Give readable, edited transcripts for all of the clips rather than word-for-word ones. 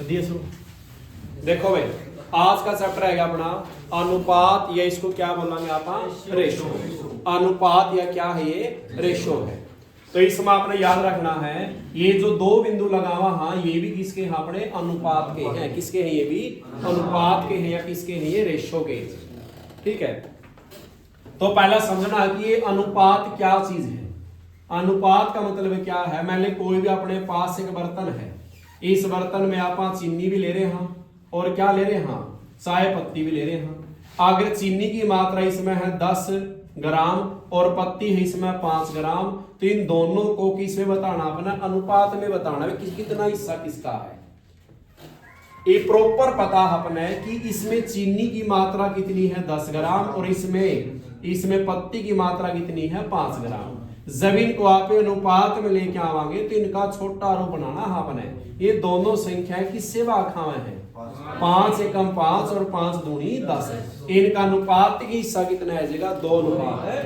देखो भाई आज का चैप्टर है अपना अनुपात, या इसको क्या बोलेंगे आप, रेशो। अनुपात या क्या है, ये रेशो है। तो इसमें आपने याद रखना है ये जो दो बिंदु लगा हुआ, हाँ ये भी किसके हैं अपने, अनुपात के हैं। किसके हैं, ये भी अनुपात के हैं, या किसके हैं, ये रेशो के। ठीक है, तो पहला समझना है कि ये अनुपात क्या चीज है। अनुपात का मतलब क्या है, मैंने कोई भी अपने पास एक बर्तन है, इस बर्तन में आप चीनी भी ले रहे हैं और क्या ले रहे हैं, चाय पत्ती भी ले रहे हैं। अगर चीनी की मात्रा इसमें है 10 ग्राम और पत्ती है इसमें 5 ग्राम, तो इन दोनों को किसमें बताना, अपना अनुपात में बताना है कितना हिस्सा किसका है। ये प्रॉपर पता अपने कि इसमें चीनी की मात्रा कितनी है 10 ग्राम और इसमें पत्ती की मात्रा कितनी है 5 ग्राम। जब इनको आप अनुपात में लेके आवांगे तो इनका छोटा रूप बनाना आपने। ये दोनों संख्याएं किससे वाखावे हैं, 5 एकम 5 और 5 दूनी 10 है। इनका अनुपात की हिस्सा कितना है जगह, 2 अनुपात है।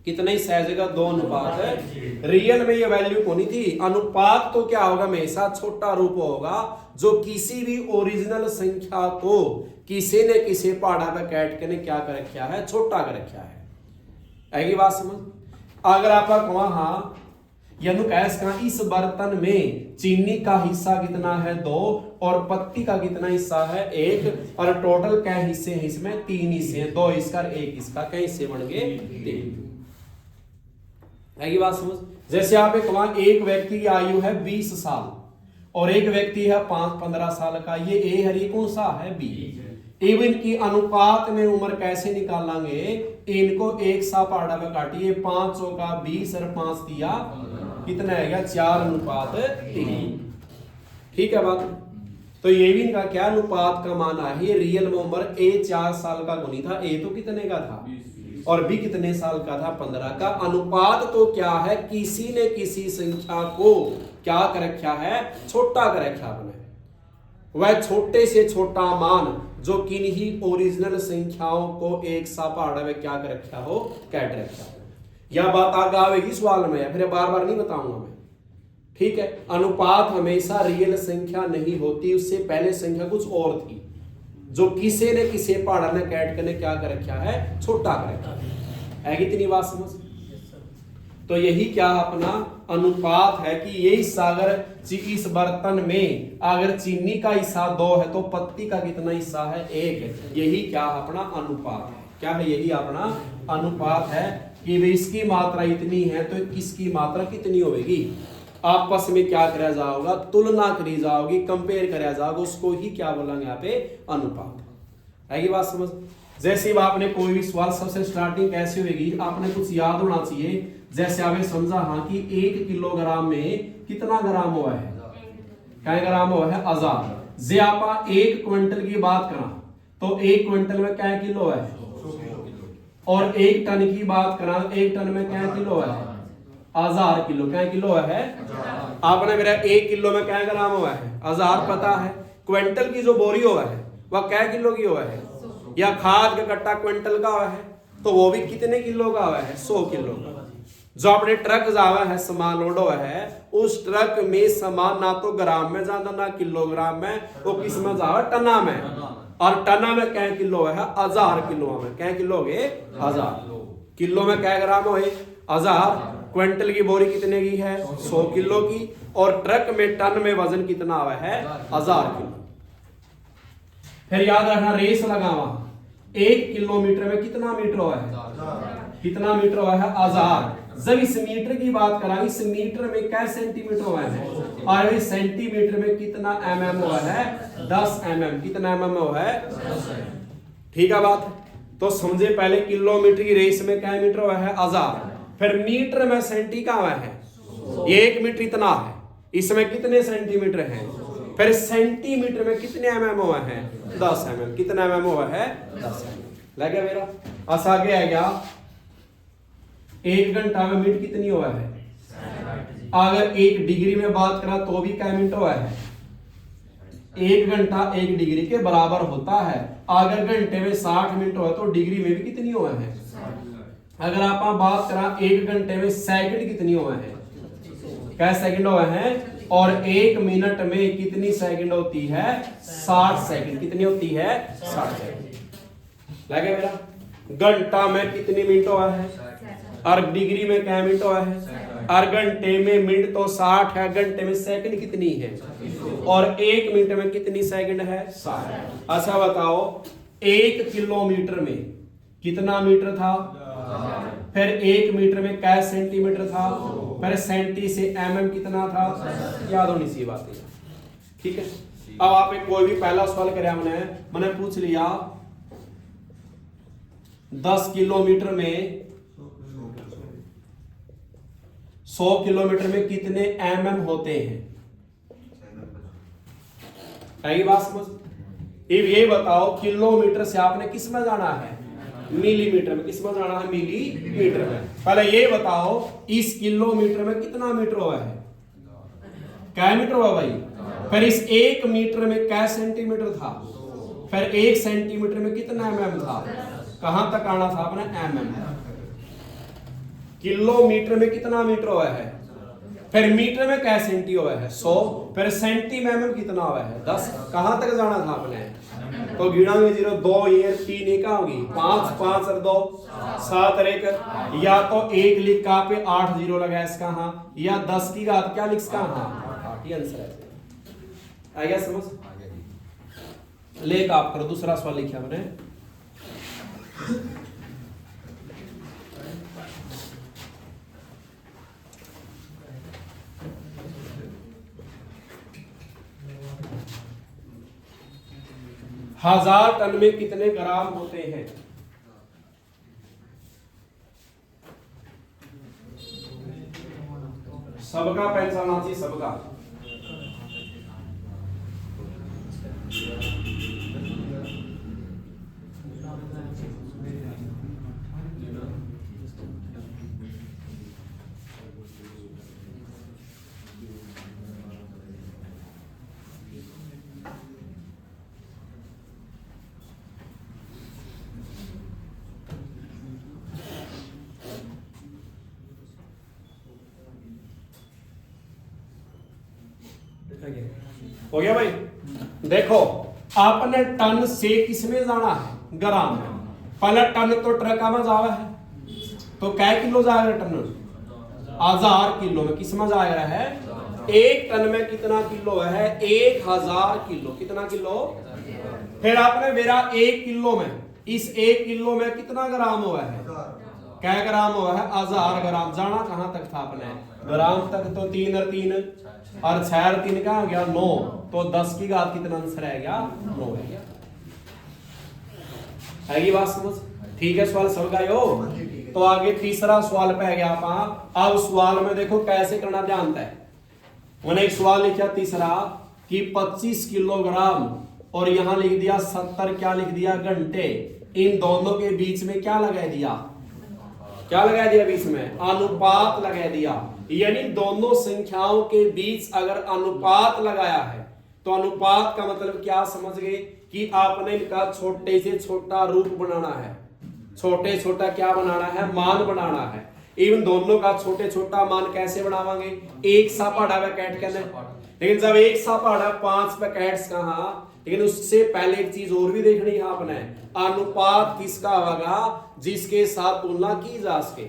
कितना हिस्सा है जगह, 2 अनुपात है। रियल में ये वैल्यू कौन थी, अनुपात तो क्या होगा, हमेशा छोटा रूप होगा जो किसी भी ओरिजिनल संख्या को किसी ने किसी पहाड़ा पे कैट के ने क्या कर रखा है, छोटा कर रखा है। आएगी बात समझ। अगर आप वहां इस बर्तन में चीनी का हिस्सा कितना है 2 और पत्ती का कितना हिस्सा है 1, और टोटल क्या हिस्से हैं इसमें, 3 हिस्से हैं, 2 इसका 1 इसका, क्या हिस्से बन गए 3। आएगी बात समझ। जैसे आप एक व्यक्ति की आयु है 20 साल और एक व्यक्ति है 5-15 साल का, ये ए है, ये कौन सा है, बी। इवन की अनुपात में उम्र कैसे निकालेंगे, इनको एक सा पहाड़ा में काटिए, 5 का 20 और 5 दिया कितना है, 4 अनुपात 3। ठीक है बात। तो ये भी इनका क्या अनुपात का माना है, रियल में उम्र ए 4 साल का गुनी था, ए तो कितने का था और बी कितने साल का था, 15 का। अनुपात तो क्या है, किसी ने किसी संख्या को क्या कर रखा है, छोटा कर रखा आपने। वह छोटे से छोटा मान जो किन्हीं ओरिजिनल संख्याओं को एक सा पहाड़ा में क्या कर रखा हो, कैट रखा हो। यह बात आगे आएगी सवाल में, या फिर बार बार नहीं बताऊंगा मैं। ठीक है, अनुपात हमेशा रियल संख्या नहीं होती, उससे पहले संख्या कुछ और थी जो किसी ने किसी पहाड़ा ने कैट करने क्या कर रखा है, छोटा कर रखा है। आएगी इतनी बात समझ। तो यही क्या अपना अनुपात है कि ये हिस्सा अगर इस बर्तन में अगर चीनी का हिस्सा 2 है तो पत्ती का कितना हिस्सा है, 1 है। यही क्या अपना अनुपात है, क्या है, यही अपना अनुपात है कि इसकी मात्रा इतनी है तो किसकी मात्रा कितनी होगी, आपस में क्या करा जाओगा, तुलना करी जाओगी, कंपेयर करा जाओगा, उसको ही क्या बोलेंगे यहाँ पे, अनुपात। है ये बात समझ। जैसे आपने कोई भी सवाल सबसे स्टार्टिंग कैसे होगी, आपने कुछ याद होना चाहिए। जैसे आपने समझा हाँ कि 1 किलोग्राम में कितना ग्राम हुआ है, क्या ग्राम हुआ है, 1000। जे आप 1 क्विंटल की बात करा तो 1 क्विंटल में क्या किलो है, और 1 टन की बात करा 1 टन में क्या किलो है, 1000 किलो, क्या किलो है। आपने मेरा 1 किलो में क्या ग्राम हुआ है, 1000 पता है। क्विंटल की जो बोरी हुआ है वह क्या किलो की हुआ है, या खाद का कट्टा क्विंटल का हुआ है तो वो भी कितने किलो का हुआ है, 100 किलो का। जो अपने ट्रक जावा है सामान लोड हुआ है, उस ट्रक में सामान ना तो ग्राम में जाता ना किलोग्राम में, वो किस में जावा, टना में। और टना में क्या किलो है, 1000 किलो में क्या किलो है, 1000 किलो में क्या ग्राम हो, 1000। क्विंटल की बोरी कितने की है, 100 किलो की, और ट्रक में टन में वजन कितना हुआ है, 1000 किलो। फिर याद रखना रेस लगावा, 1 किलोमीटर में कितना मीटर हुआ है, कितना मीटर हुआ है, 1000। जब इस मीटर की बात करा, इस मीटर में क्या सेंटीमीटर हुआ है, और इस सेंटीमीटर में कितना mm हुआ है, 10 mm। कितना mm हुआ है, ठीक है बात। तो समझे पहले किलोमीटर की रेस में क्या मीटर हुआ है, 1000। फिर मीटर में सेंटी का हुआ है, ये 1 मीटर इतना है, इसमें कितने सेंटीमीटर है। फिर सेंटीमीटर में कितने mm हुआ है, 10 mm। कितना mm हुआ है, 10 mm। लग गया मेरा। बस आगे आ गया, 1 घंटा में मिनट कितनी हुआ है, अगर 1 डिग्री में बात करा तो भी क्या मिनट हुआ है, 1 घंटा 1 डिग्री के बराबर होता है। अगर घंटे में 60 मिनट हुआ तो डिग्री में भी कितनी हुआ है। अगर आप बात करा 1 घंटे में सेकंड कितनी हुआ है, क्या सेकंड हुआ है, और 1 मिनट में कितनी सेकंड होती है? 60 सेकंड। कितनी होती है? 60 सेकंड। लगे मेरा? घंटा में कितनी मिनट हुआ है? और डिग्री में क्या मिनट हुआ है? और घंटे में मिनट तो 60 है, घंटे में सेकंड कितनी है? और 1 मिनट में कितनी सेकंड है? 60। अच्छा बताओ, 1 किलोमीटर में कितना मीटर था? फिर 1 मीटर में क्या सेंटीमीटर था? फिर सेंटी से mm कितना था? याद होनी सी बात है। ठीक है, अब आप एक कोई भी पहला सवाल करे, मैंने पूछ लिया 10 किलोमीटर में 100 किलोमीटर में कितने mm होते हैं? यही बात समझ। ये बताओ, किलोमीटर से आपने किस में जाना है? मिलीमीटर में। किस में जाना है? मिलीमीटर में। पहले ये बताओ, इस किलोमीटर में कितना मीटर हुआ है? क्या मीटर हुआ भाई? फिर इस 1 मीटर में क्या सेंटीमीटर था? फिर 1 सेंटीमीटर में कितना mm था? कहां तक आना था अपने? mm। किलोमीटर में कितना मीटर हुआ है? फिर मीटर में क्या सेंटी हुआ है? 100। फिर सेंटी में mm कितना हुआ है? 10। कहां तक जाना था अपने? तो गिनाएंगे 0 2 ये 3 एक होगी 5 5 और 2 7 और 1। या तो 1 लिख का पे 8 0 लगा इसका, हाँ, या 10 की घात क्या लिख का, हाँ, 8 ही आंसर है। आ गया समझ? लेक आप करो। दूसरा सवाल लिखा मैंने, हजार टन में कितने ग्राम होते हैं? सबका पहचाना चाहिए, सबका। हो गया भाई? देखो, आपने टन से किसमें जाना है? ग्राम में। पहले टन तो ट्रका में जावा है, तो क्या किलो जाएगा टन? 1000 किलो में। किस में जाएगा है? 1 टन में कितना किलो है? 1000 किलो। कितना किलो? फिर आपने मेरा 1 किलो में, इस 1 किलो में कितना ग्राम हुआ है? क्या ग्राम हुआ है? 1000 ग्राम। जाना कहां तक था अपने? ग्राम तक। तो 3 और 3 और 6 और 3 क्या हो गया? 9। तो 10 की घात कितना आंसर रह गया? 9 है गया। है ये बात समझ? ठीक है, सवाल समझ गए हो? तो आगे तीसरा सवाल पे गया आप। अब सवाल में देखो कैसे करना ध्यान है। मैंने एक सवाल लिखा तीसरा कि 25 किलोग्राम और यहां लिख दिया 70 क्या लिख दिया? घंटे। इन दोनों के बीच में क्या लगा दिया? क्या लगा दिया बीच में? अनुपात लगा दिया। यानी दोनों संख्याओं के बीच अगर अनुपात लगाया है तो अनुपात का मतलब क्या समझ गए? कि आपने इनका छोटे से छोटा रूप बनाना है। छोटे छोटा क्या बनाना है? मान बनाना है। इन दोनों का छोटे छोटा मान कैसे बनावांगे? एक सा पहाड़ा पैकेट के अंदर। लेकिन जब एक सा पहाड़ा 5 पैकेट्स कहा, लेकिन उससे पहले एक चीज और भी देखनी है आपने। अनुपात किसका होगा? जिसके साथ तुलना की जा सके,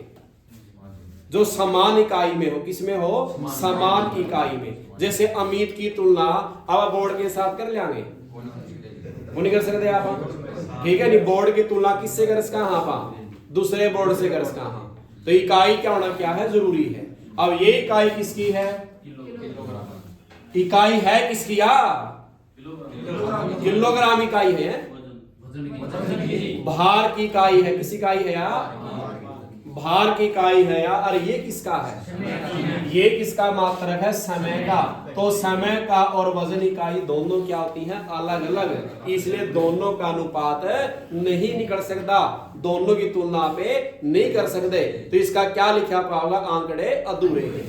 जो समान इकाई में हो। किसमें हो? समान इकाई में। जैसे अमित की तुलना अब बोर्ड के साथ कर लेंगे, वो नहीं कर सकते आप, ठीक है? नहीं, बोर्ड की तुलना किससे कर सका? हाँ, दूसरे बोर्ड से कर सका। हाँ, तो इकाई क्या होना क्या है? जरूरी है। अब ये इकाई किसकी है? इकाई है किसकी? किलोग्राम इकाई है। भार की इकाई है। किस इकाई है यार? भार की इकाई है यार। और ये किसका है? ये किसका मात्रक है? समय का। तो समय का और वजन इकाई दोनों क्या होती हैं? अलग अलग। इसलिए दोनों का अनुपात नहीं निकल सकता, दोनों की तुलना पे नहीं कर सकते। तो इसका क्या लिखा पाओगा? आंकड़े अधूरे हैं,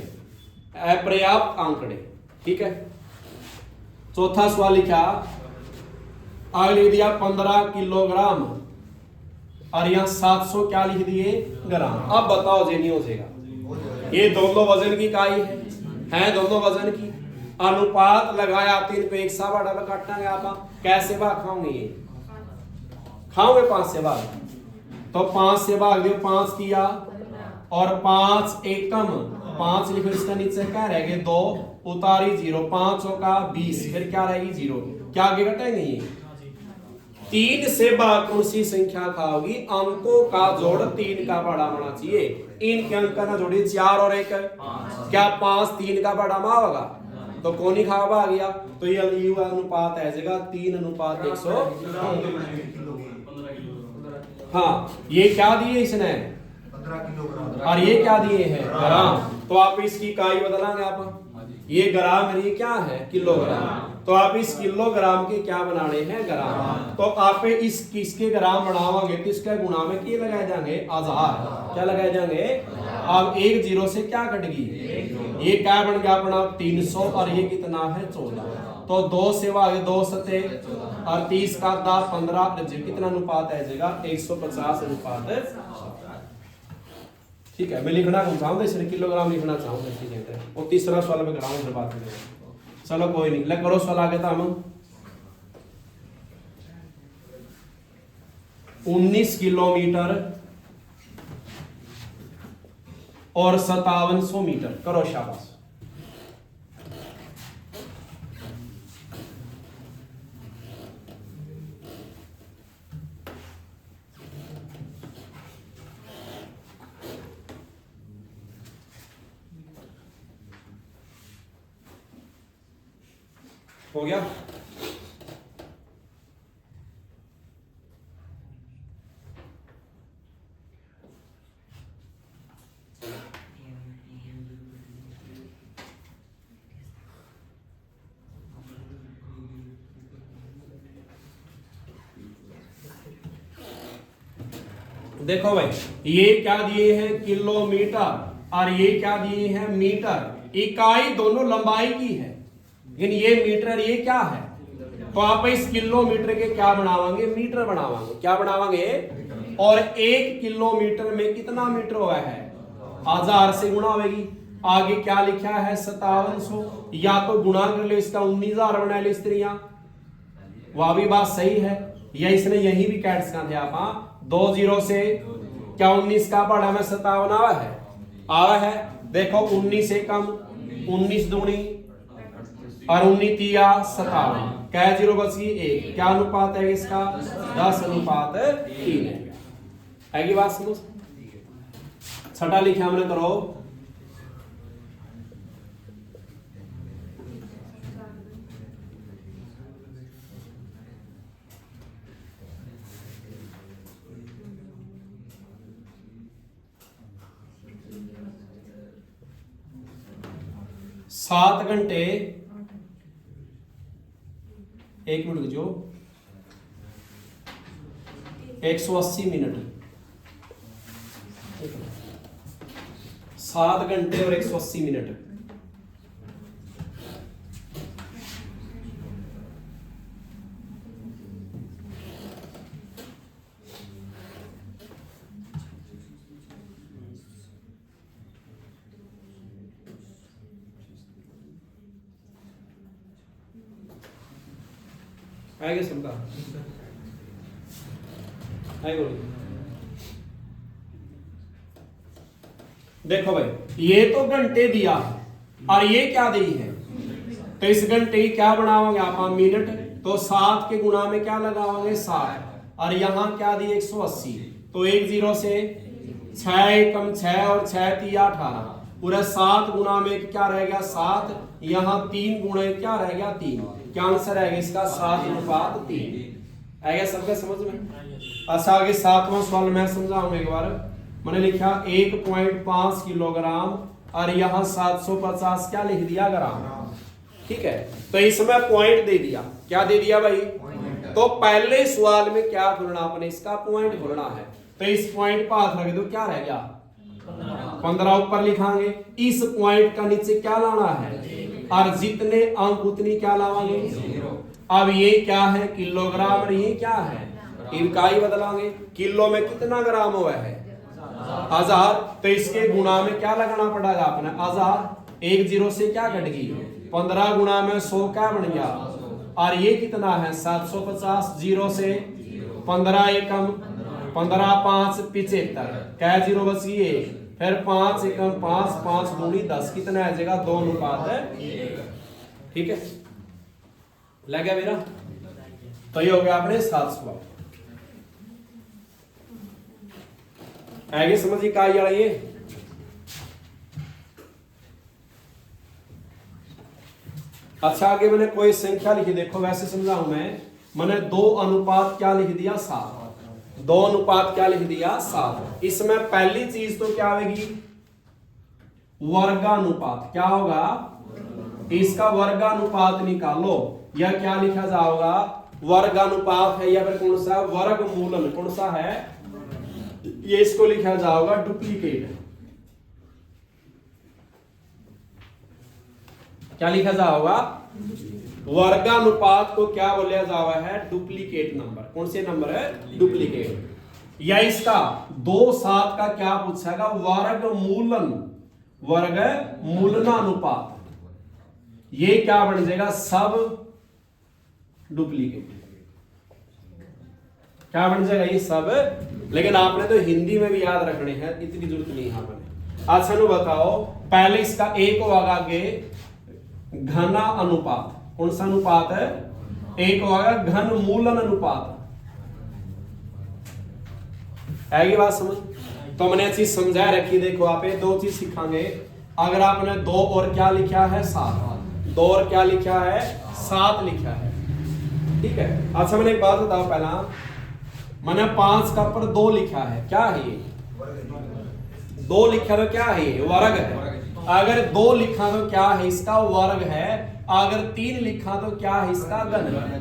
अपर्याप्त आंकड़े। ठीक है, चौथा सवाल लिखा, आगे लिख दिया 15 किलोग्राम और यहां 700 क्या लिख दिए? ग्राम। अब बताओ जे नहीं हो जाएगा? ये दोनों वजन की इकाई है दोनों वजन की। अनुपात लगाया 3 पे 1 सवा डबल काटांगे आप कैसे भाग खाओगे ये खाओगे 5 से भाग तो 5 से भाग दियो 5 किया और 5 एकम 5 लिखो इसका नीचे क्या रहेगा 2 उतारी 0 5 का 20 फिर क्या रहेगी 0 क्या आगे घटेंगे ये 3 से भाग कौन सी संख्या खाओगी अंकों का जोड़ 3 का बड़ा होना चाहिए इनके अंक ना जोड़िए 4 और 1 क्या 5 3 का बड़ा मा होगा तो कौन ही खावा आ गया तो ये यू अनुपात है जगह 3 अनुपात 100 हाँ ये क्या दिए इसने 15 किलोग्राम और ये क्या दिए हैं ग्राम तो आप इसकी इकाई बदलांगे आप ये ग्राम है ये क्या है किलोग्राम तो आप इस किलोग्राम के क्या बनाने हैं ग्राम तो आप इस किसके ग्राम बनाओगे तो इसका गुणा में क्या लगाए जाएंगे हजार क्या लगाए जाएंगे अब 1 0 से क्या कट गई ये क्या बन गया अपना 300 और ये कितना है 14 तो 2 से भागे 2 सते और 30 का 10 15 कितना अनुपात है जगह 150 अनुपात ठीक है मैं लिखना चाहूंगा इसने किलोग्राम लिखना चाहूंगा ठीक है और तीसरा सवाल में ग्राम में बात करेंगे चलो कोई नहीं ले करो सवाल आगे था हम 19 किलोमीटर और 5700 मीटर करो शाबाश हो गया देखो भाई ये क्या दिए हैं किलोमीटर और ये क्या दिए हैं मीटर इकाई दोनों लंबाई की है लेकिन ये मीटर ये क्या है तो आप इस किलोमीटर के क्या बनावांगे मीटर बनावांगे क्या बनावांगे और 1 किलोमीटर में कितना मीटर हुआ है 1000 से गुणा होगी आगे क्या लिखा है 5700 या तो गुणा कर ले इसका 19000 बना ले स्त्रियां वह भी बात सही है या इसने यही भी कैट सिखा दिया आप 2 0 से क्या 19 का पढ़ा में 57 आवा है देखो 19 से कम 19 दूनी और 19 तिया 57 क्या 0 बच गई 1 क्या अनुपात है इसका 10 अनुपात 3 है बात समझ छठा लिखे हमने करो सात घंटे 1 मिनट जो 180 मिनट 7 घंटे और 180 मिनट आएगा सबका आएगा देखो भाई ये तो घंटे दिया और ये क्या दी है तो इस घंटे की क्या बनाओगे आप मिनट तो 7 के गुणा में क्या लगाओगे 7 और यहां क्या दी 180 तो 1 0 से 6 एकम 6 और 6 तिया 18 पूरा 7 गुणा में क्या रह गया 7 यहां 3 गुणे क्या रह गया 3 क्या आंसर है इसका 7 अनुपात 3 आएगा सबका समझ में अच्छा आगे 7वां सवाल मैं समझाऊंगा एक बार मैंने लिखा 1.5 किलोग्राम और यहाँ 750 क्या लिख दिया ग्राम ठीक है तो इसमें पॉइंट दे दिया क्या दे दिया भाई तो पहले सवाल में क्या खोलना अपने इसका पॉइंट खोलना है तो इस पॉइंट पर हाथ रख दो क्या रह गया 15 ऊपर लिखांगे इस पॉइंट का नीचे क्या लाना है और जितने अंक उतनी क्या लावांगे अब ये क्या है किलोग्राम और ये क्या है इकाई बदलांगे किलो में कितना ग्राम हुआ है 1000 तो इसके गुणा में क्या लगाना पड़ेगा अपने 1000 1 0 से क्या कट गई 15 गुणा में 100 क्या बन गया, और ये कितना है 750, 0 से 15 एकम 15 5 75, क्या 0 बची 1, फिर 5 एकम 5 5 दूनी 10, कितना आ जाएगा 2 अनुपात है। ठीक है, लग गया मेरा। तो ये हो गया अपने 7 सवाल। आगे समझ इकाई वाला ये। अच्छा, आगे मैंने कोई संख्या लिखी, देखो वैसे समझाऊं मैंने 2 अनुपात क्या लिख दिया 7, 2 अनुपात क्या लिख दिया 7। इसमें पहली चीज तो क्या आएगी, वर्गानुपात। क्या होगा, इसका वर्गानुपात निकालो, या क्या लिखा जाएगा, वर्गानुपात है या फिर कौन सा वर्गमूलन, कौन सा है ये, इसको लिखा जाएगा डुप्लीकेट। क्या लिखा जाएगा, वर्गानुपात को क्या बोला जावा है, डुप्लीकेट नंबर। कौन से नंबर है, डुप्लीकेट। या इसका 2 7 का क्या पूछेगा, वर्गमूलन, वर्गमूलनानुपात। ये क्या बन जाएगा, सब डुप्लीकेट। क्या बन जाएगा, ये सब। लेकिन आपने तो हिंदी में भी याद रखने हैं, इतनी जरूरत नहीं है मैंने। अच्छा नु बताओ, पहले इसका एक होगा आगे घना अनुपात। कौन सा अनुपात है, एक होगा घन मूलन अनुपात। आएगी बात समझ। तो मैंने चीज समझा रखी, देखो आप ये 2 चीज सिखाएंगे। अगर आपने 2 और क्या लिखा है 7, 2 और क्या लिखा है 7 लिखा है, ठीक है। अच्छा मैंने एक बात बताओ, पहला मैंने 5 का पर 2 लिखा है, क्या है ये, 2 लिखा तो क्या है ये, वर्ग है। अगर 2 लिखा तो क्या है, इसका वर्ग है। अगर 3 लिखा तो क्या है, इसका घन है।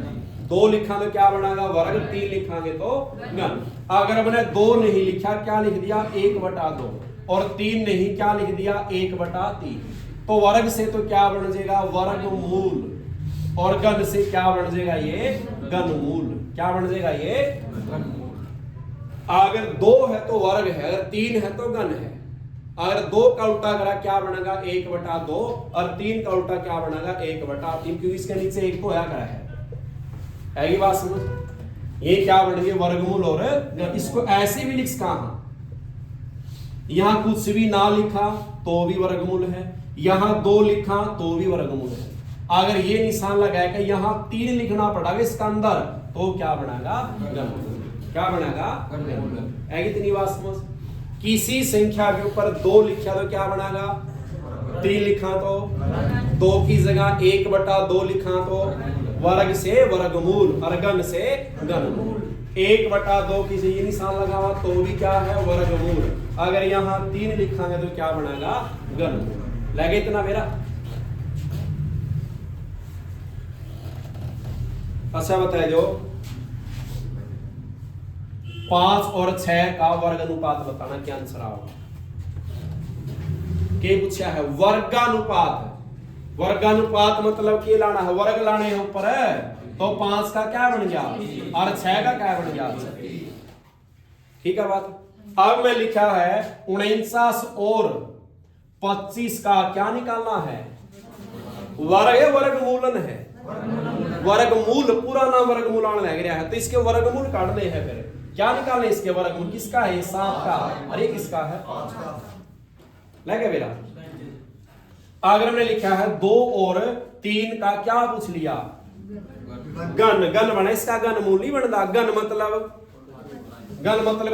2 लिखा तो क्या बनेगा, वर्ग, 3 लिखांगे तो घन। अगर मैंने 2 नहीं लिखा, क्या लिख दिया 1/2, और 3 नहीं, क्या लिख दिया 1/3। तो वर्ग से तो क्या बन जाएगा, वर्गमूल, और घन से क्या बन जाएगा, ये घनमूल। क्या बन जाएगा, ये अगर 2 है तो वर्ग है, अगर 3 है तो घन है। अगर 2 का उल्टा करा क्या बनेगा 1/2, और 3 का उल्टा क्या बनेगा 1/3, क्योंकि इसके नीचे 1 तो आया करा है। ये बात समझ। ये क्या बन गया, वर्गमूल। और इसको ऐसे भी लिख कहा, यहां कुछ भी ना लिखा तो भी वर्गमूल है, यहां 2 लिखा तो भी वर्गमूल है। अगर ये निशान लगाया कि यहां 3 लिखना पड़ेगा इसका अंदर, तो क्या बनेगा, क्या बनेगा, इतनी बात समझ। किसी संख्या के ऊपर 2 लिखा तो क्या बनेगा, 3 लिखा तो 2 की जगह 1/2 लिखा तो वर्ग से वर्गमूल, और घन से घनमूल। 1/2 की ये निशान लगा हुआ तो भी क्या है, वर्गमूल। अगर यहाँ 3 लिखांगे तो क्या बनेगा, घनमूल। लगे इतना मेरा। अच्छा बताए, जो 5 और 6 का वर्ग अनुपात बताना, क्या आंसर आओगे। के पूछा है वर्गानुपात। वर्गानुपात मतलब के लाना है, वर्ग लाने हैं ऊपर है, तो 5 का क्या बन गया, और 6 का क्या बन गया। ठीक है बात। अब मैं लिखा है 49 और 25 का क्या निकालना है, वर्ग है, वर्गमूलन है, वर्गमूल। पूरा नाम वर्गमूलन लग रहा है, तो इसके वर्गमूल काटने हैं। फिर क्या निकालने इसके वर्गमूल, किसका है, 7 का, और ये किसका है, 5 का। लगे मेरा। अगर हमने लिखा है 2 और 3 का क्या पूछ लिया, घन। घन बना, इसका घन मूल नहीं बनता। घन मतलब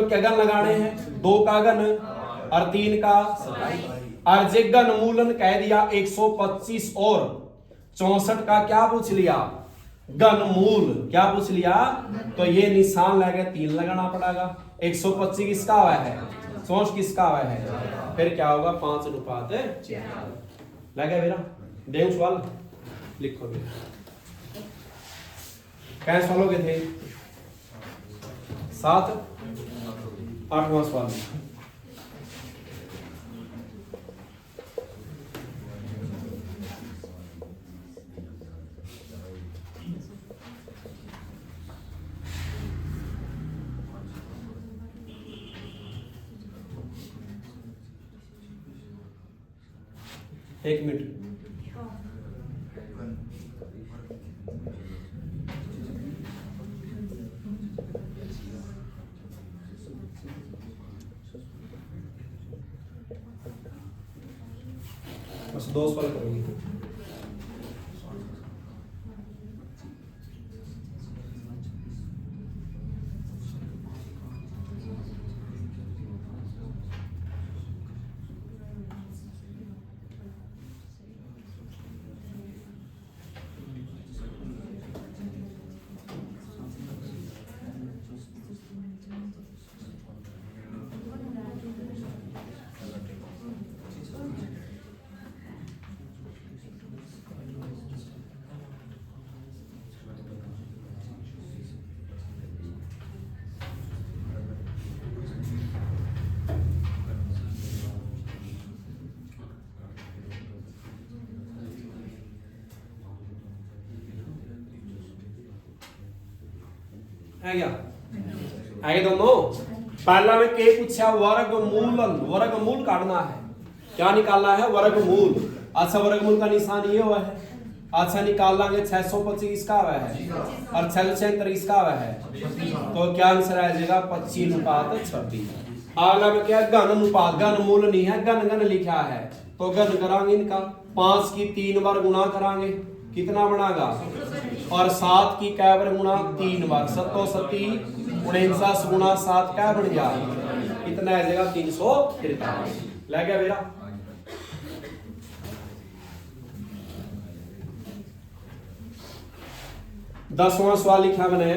क्या, घन लगाने हैं, 2 का घन और 3 का, और जे घन मूलन कह दिया 125 और 64 का क्या पूछ लिया, घनमूल। क्या पूछ लिया, तो ये निशान लगा 3 लगाना पड़ेगा। 125 किसका हुआ है, 64 किसका हुआ है, फिर क्या होगा 5 अनुपात 4। लगा मेरा। देव सवाल लिखो मेरा। कैसे सवालों के थे 7, 8वां सवाल। एक मिनट। बस 2 सवाल करोगे। है क्या? है दोनों? पहला में के पूछा वर्गमूल काटना है। क्या निकालना है? वर्गमूल। अच्छा, वर्गमूल का निशान ये हुआ है। अच्छा, निकालेंगे 625 का वह है और 633 का वह है, तो क्या आंसर आ जाएगा? 25:26। अगला में क्या? घन अनुपात। घन मूल नहीं है, घन घन लिखा है, तो घन करांगे इनका। 5 की 3 बार गुणा करांगे, कितना बनेगा? और 7 की कै बार गुणा? 3 बार। 7 49 गुणा 7 क्या बन गया? कितना आ जाएगा? 343। लग गया मेरा? दसवां सवाल लिखा मैंने,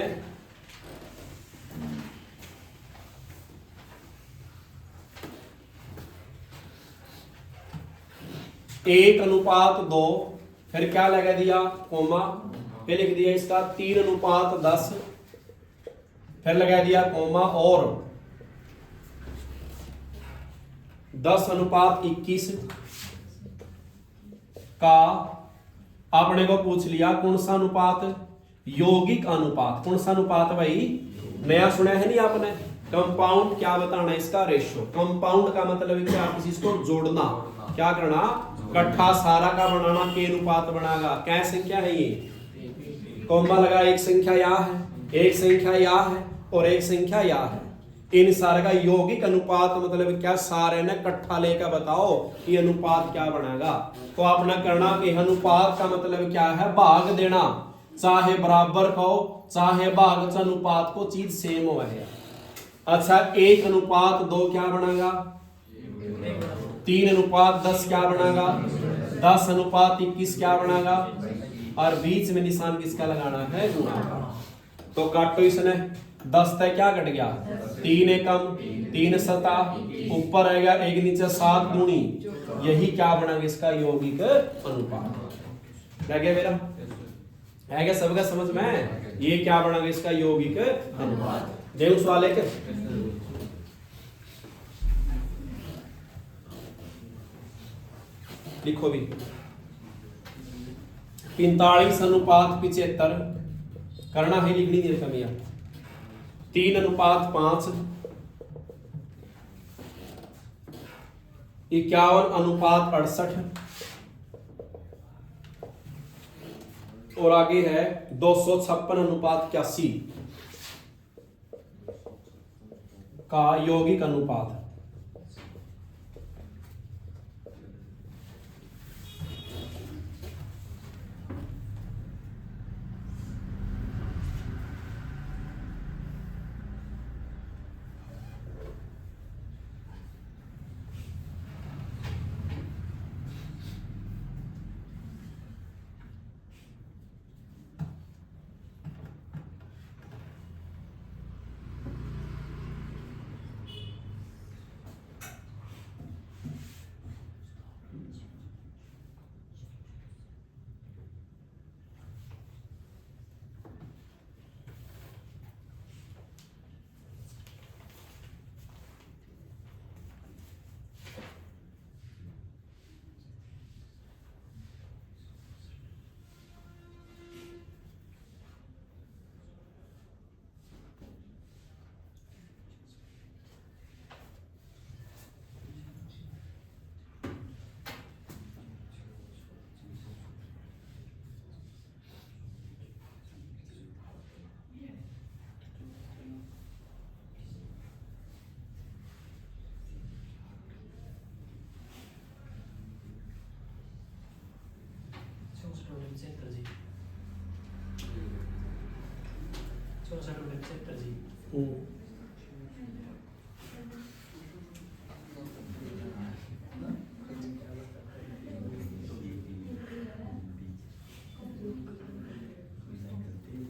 एक अनुपात 2, फिर क्या लगा दिया? कोमा, फिर लिख दिया इसका 3:10, फिर लगा दिया कोमा, और 10:21 का आपने को पूछ लिया कौन सा अनुपात? यौगिक अनुपात। कौन सा अनुपात भाई? नया सुना है नहीं आपने? कंपाउंड क्या बताना है इसका? रेशो। कंपाउंड का मतलब क्या? किसी को जोड़ना। क्या करना? इकट्ठा सारा का बनाना के अनुपात बनाएगा। क्या संख्या है ये? कोमा लगा, एक संख्या या है, एक संख्या या है और एक संख्या या है। इन सारे का यौगिक अनुपात मतलब क्या? सारे ने इकट्ठा लेकर बताओ ये अनुपात क्या बनेगा। तो आपने करना कि अनुपात का मतलब क्या है? भाग देना। चाहे बराबर कहो चाहे भाग, अनुपात को चीज सेम हो है। अच्छा, 1:2 क्या बनेगा? 3:10 क्या बनेगा? 10:21 क्या बनेगा? और बीच में निशान किसका लगाना है? गुणा का। तो काटो इसने, 10 तक क्या कट गया? 3 एकम 3 सता, ऊपर आएगा 1 नीचे 7 दूनी, यही क्या बनेगा? इसका यौगिक अनुपात। लग गया मेरा? है क्या सबका समझ में? ये क्या बनेगा? इसका यौगिक अनुपात। देखो सवाल है क्या? लिखो भी, 45:75 करना है, लिखनी नहीं कमियां। 3:5, 51:68 और आगे है 256:81 का यौगिक अनुपात।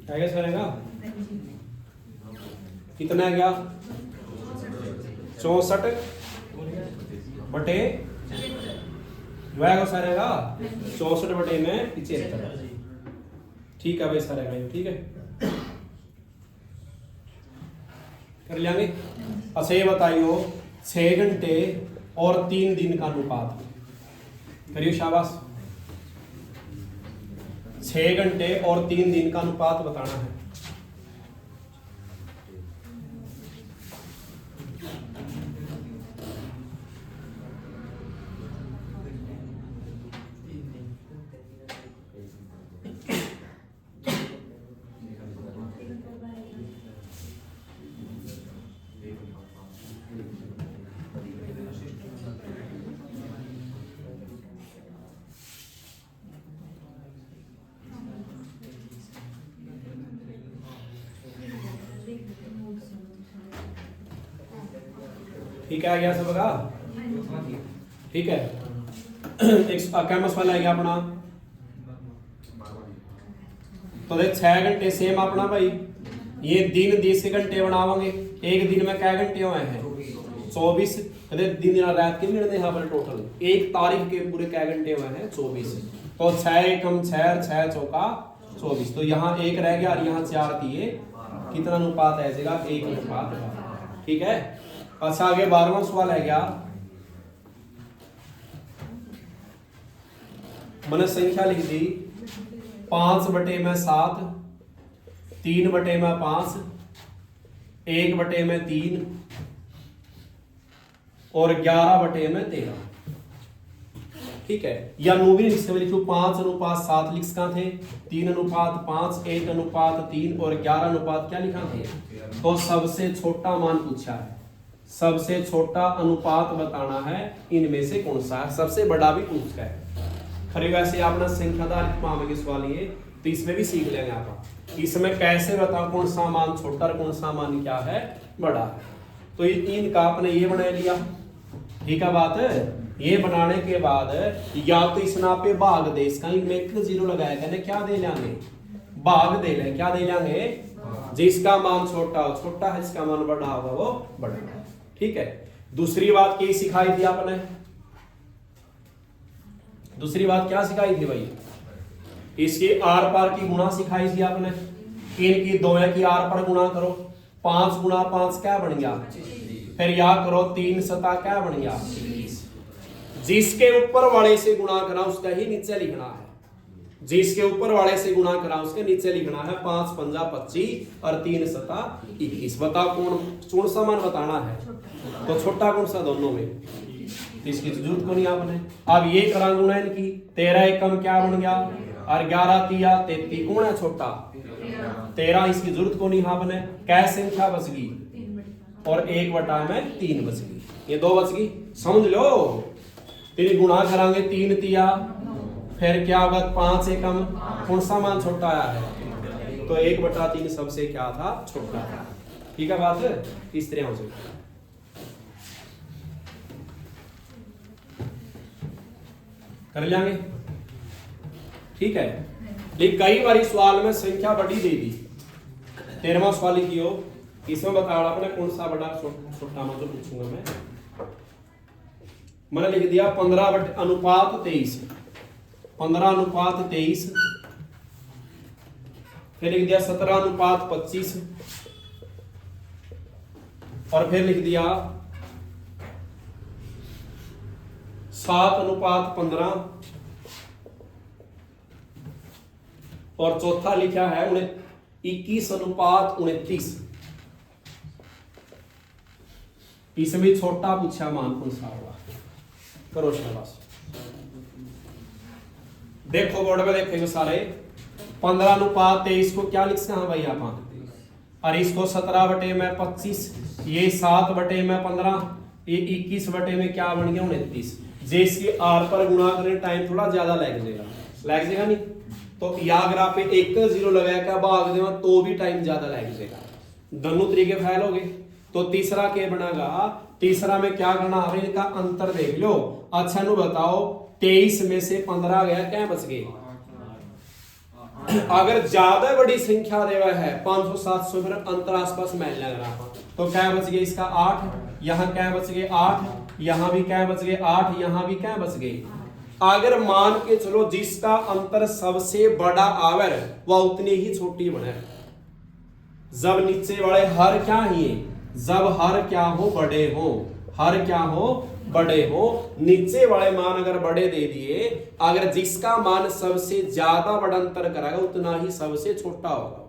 आगे सरेगा कितना गया 64 बटे वह सरेगा 64 बटे में 75। ठीक है भाई सरेगा ठीक है कर लेंगे। अच्छा ये बताइयो 6 घंटे और 3 दिन का अनुपात करियो शाबाश। 6 घंटे और 3 दिन का अनुपात बताना है। ठीक है आ गया सबका ठीक है। एक कैमस वाला आ गया अपना तो देख 6 घंटे सेम अपना भाई ये दिन 10 घंटे बनावांगे। एक दिन में क्या घंटे हुए हैं 24 दिन रात के मिलने यहाँ पर टोटल एक तारीख के पूरे क्या घंटे हुए हैं 24। तो 6 एकम 6 6 चौका 24 तो यहाँ एक रह गया और यहाँ 4 दिए कितना अनुपात आएगा 1 अनुपात। ठीक है अच्छा आगे 12वां सवाल है क्या मैंने संख्या लिख दी 5 बटे में 7 3 बटे में 5 1 बटे में 3 और 11 बटे में 13। ठीक है या नो भी लिखो 5 अनुपात 7 लिख सका थे 3 अनुपात 5 1 अनुपात 3 और 11 अनुपात क्या लिखा थे। तो सबसे छोटा मान पूछा है सबसे छोटा अनुपात बताना है इनमें से कौन सा है। सबसे बड़ा भी पूछा है खरी वैसे आपने संख्यादार मामले के सवाल ये तो इसमें भी सीख लेंगे आप इसमें कैसे बताओ कौन सा मान छोटा और कौन सा मान क्या है बड़ा है। तो इनका आपने ये बना लिया ठीक है बात है। ये बनाने के बाद या तो इस ना पे भाग दे इसका इनमें 0 लगाया कहने क्या दे लेंगे भाग दे लें क्या दे लेंगे जिसका मान छोटा है जिसका मान बड़ा होगा वो बड़ा। ठीक है दूसरी बात क्या सिखाई थी आपने दूसरी बात क्या सिखाई थी भाई इसकी आर पार की गुणा सिखाई थी आपने। इनकी दोनों की आर पार गुणा करो 5 गुणा 5 क्या बन गया फिर या करो 3 सता क्या बन गया। जिसके ऊपर वाले से गुणा करा उसका ही नीचे लिखना है जिसके ऊपर वाले से गुणा करा उसके नीचे लिखना है 5 पंजा 25 और 3 सता 21। बताओ कौन सा मान बताना है तो छोटा कौन सा दोनों में इसकी जरूरत को नहीं आपने। अब ये करा गुणा इनकी 13 एकम क्या बन गया और 11 तिया 33 कौन है छोटा 13 इसकी जरूरत को नहीं आपने। क्या संख्या बच गई और 1 बटा में 3 बच गई ये 2 बच गई समझ लो। तेरी गुणा करांगे 3 तिया फिर क्या होगा 5 एकम कौन सा मान छोटा आया है तो 1 बटा 3 सबसे क्या था छोटा था। ठीक है बात इस तरह से कर लेंगे। ठीक है लेकिन कई बार सवाल में संख्या बड़ी दे दी 13वां सवाल लिखियो इसमें बताओ आपने कौन सा बड़ा छोटा मान जो पूछूंगा मैंने लिख दिया 15 बटे अनुपात 23 15 अनुपात 23 फिर लिख दिया 17 अनुपात 25 और फिर लिख दिया 7 अनुपात 15 और चौथा लिखा है 21 अनुपात 29। इसमें छोटा पूछा मान कौन सा होगा करो शाबाश। देखो बोर्ड में देखेंगे सारे 15 अनुपात 23 को क्या लिख सकते हैं भाई आप और इसको 17 बटे में 25 ये 7 बटे में 15 ये 21 बटे में क्या बन गया 29। जिसकी आर पर गुणा करें टाइम थोड़ा ज्यादा लग जाएगा नहीं तो या अगर आप 1 0 लगाया क्या भाग देगा तो भी टाइम ज्यादा लग जाएगा दोनों तरीके फैल हो गए। तो तीसरा क्या बनेगा, तीसरा में क्या करना है इनका अंतर देख लो। अच्छा नु बताओ 23 में से 15 गया, क्या बच गए? अगर ज्यादा बड़ी संख्या देवा है 500 700 फिर अंतर आसपास मैल लग रहा तो क्या बच गए इसका 8, यहाँ क्या बच गए 8, यहाँ भी क्या बच गए 8, यहाँ भी क्या बच गए। अगर मान के चलो जिसका अंतर सबसे बड़ा आवर वह उतनी ही छोटी बने, जब नीचे वाले हर क्या ही जब हर क्या हो बड़े हो, हर क्या हो बड़े हो, नीचे वाले मान अगर बड़े दे दिए, अगर जिसका मान सबसे ज्यादा बड़ा अंतर कराएगा उतना ही सबसे छोटा होगा,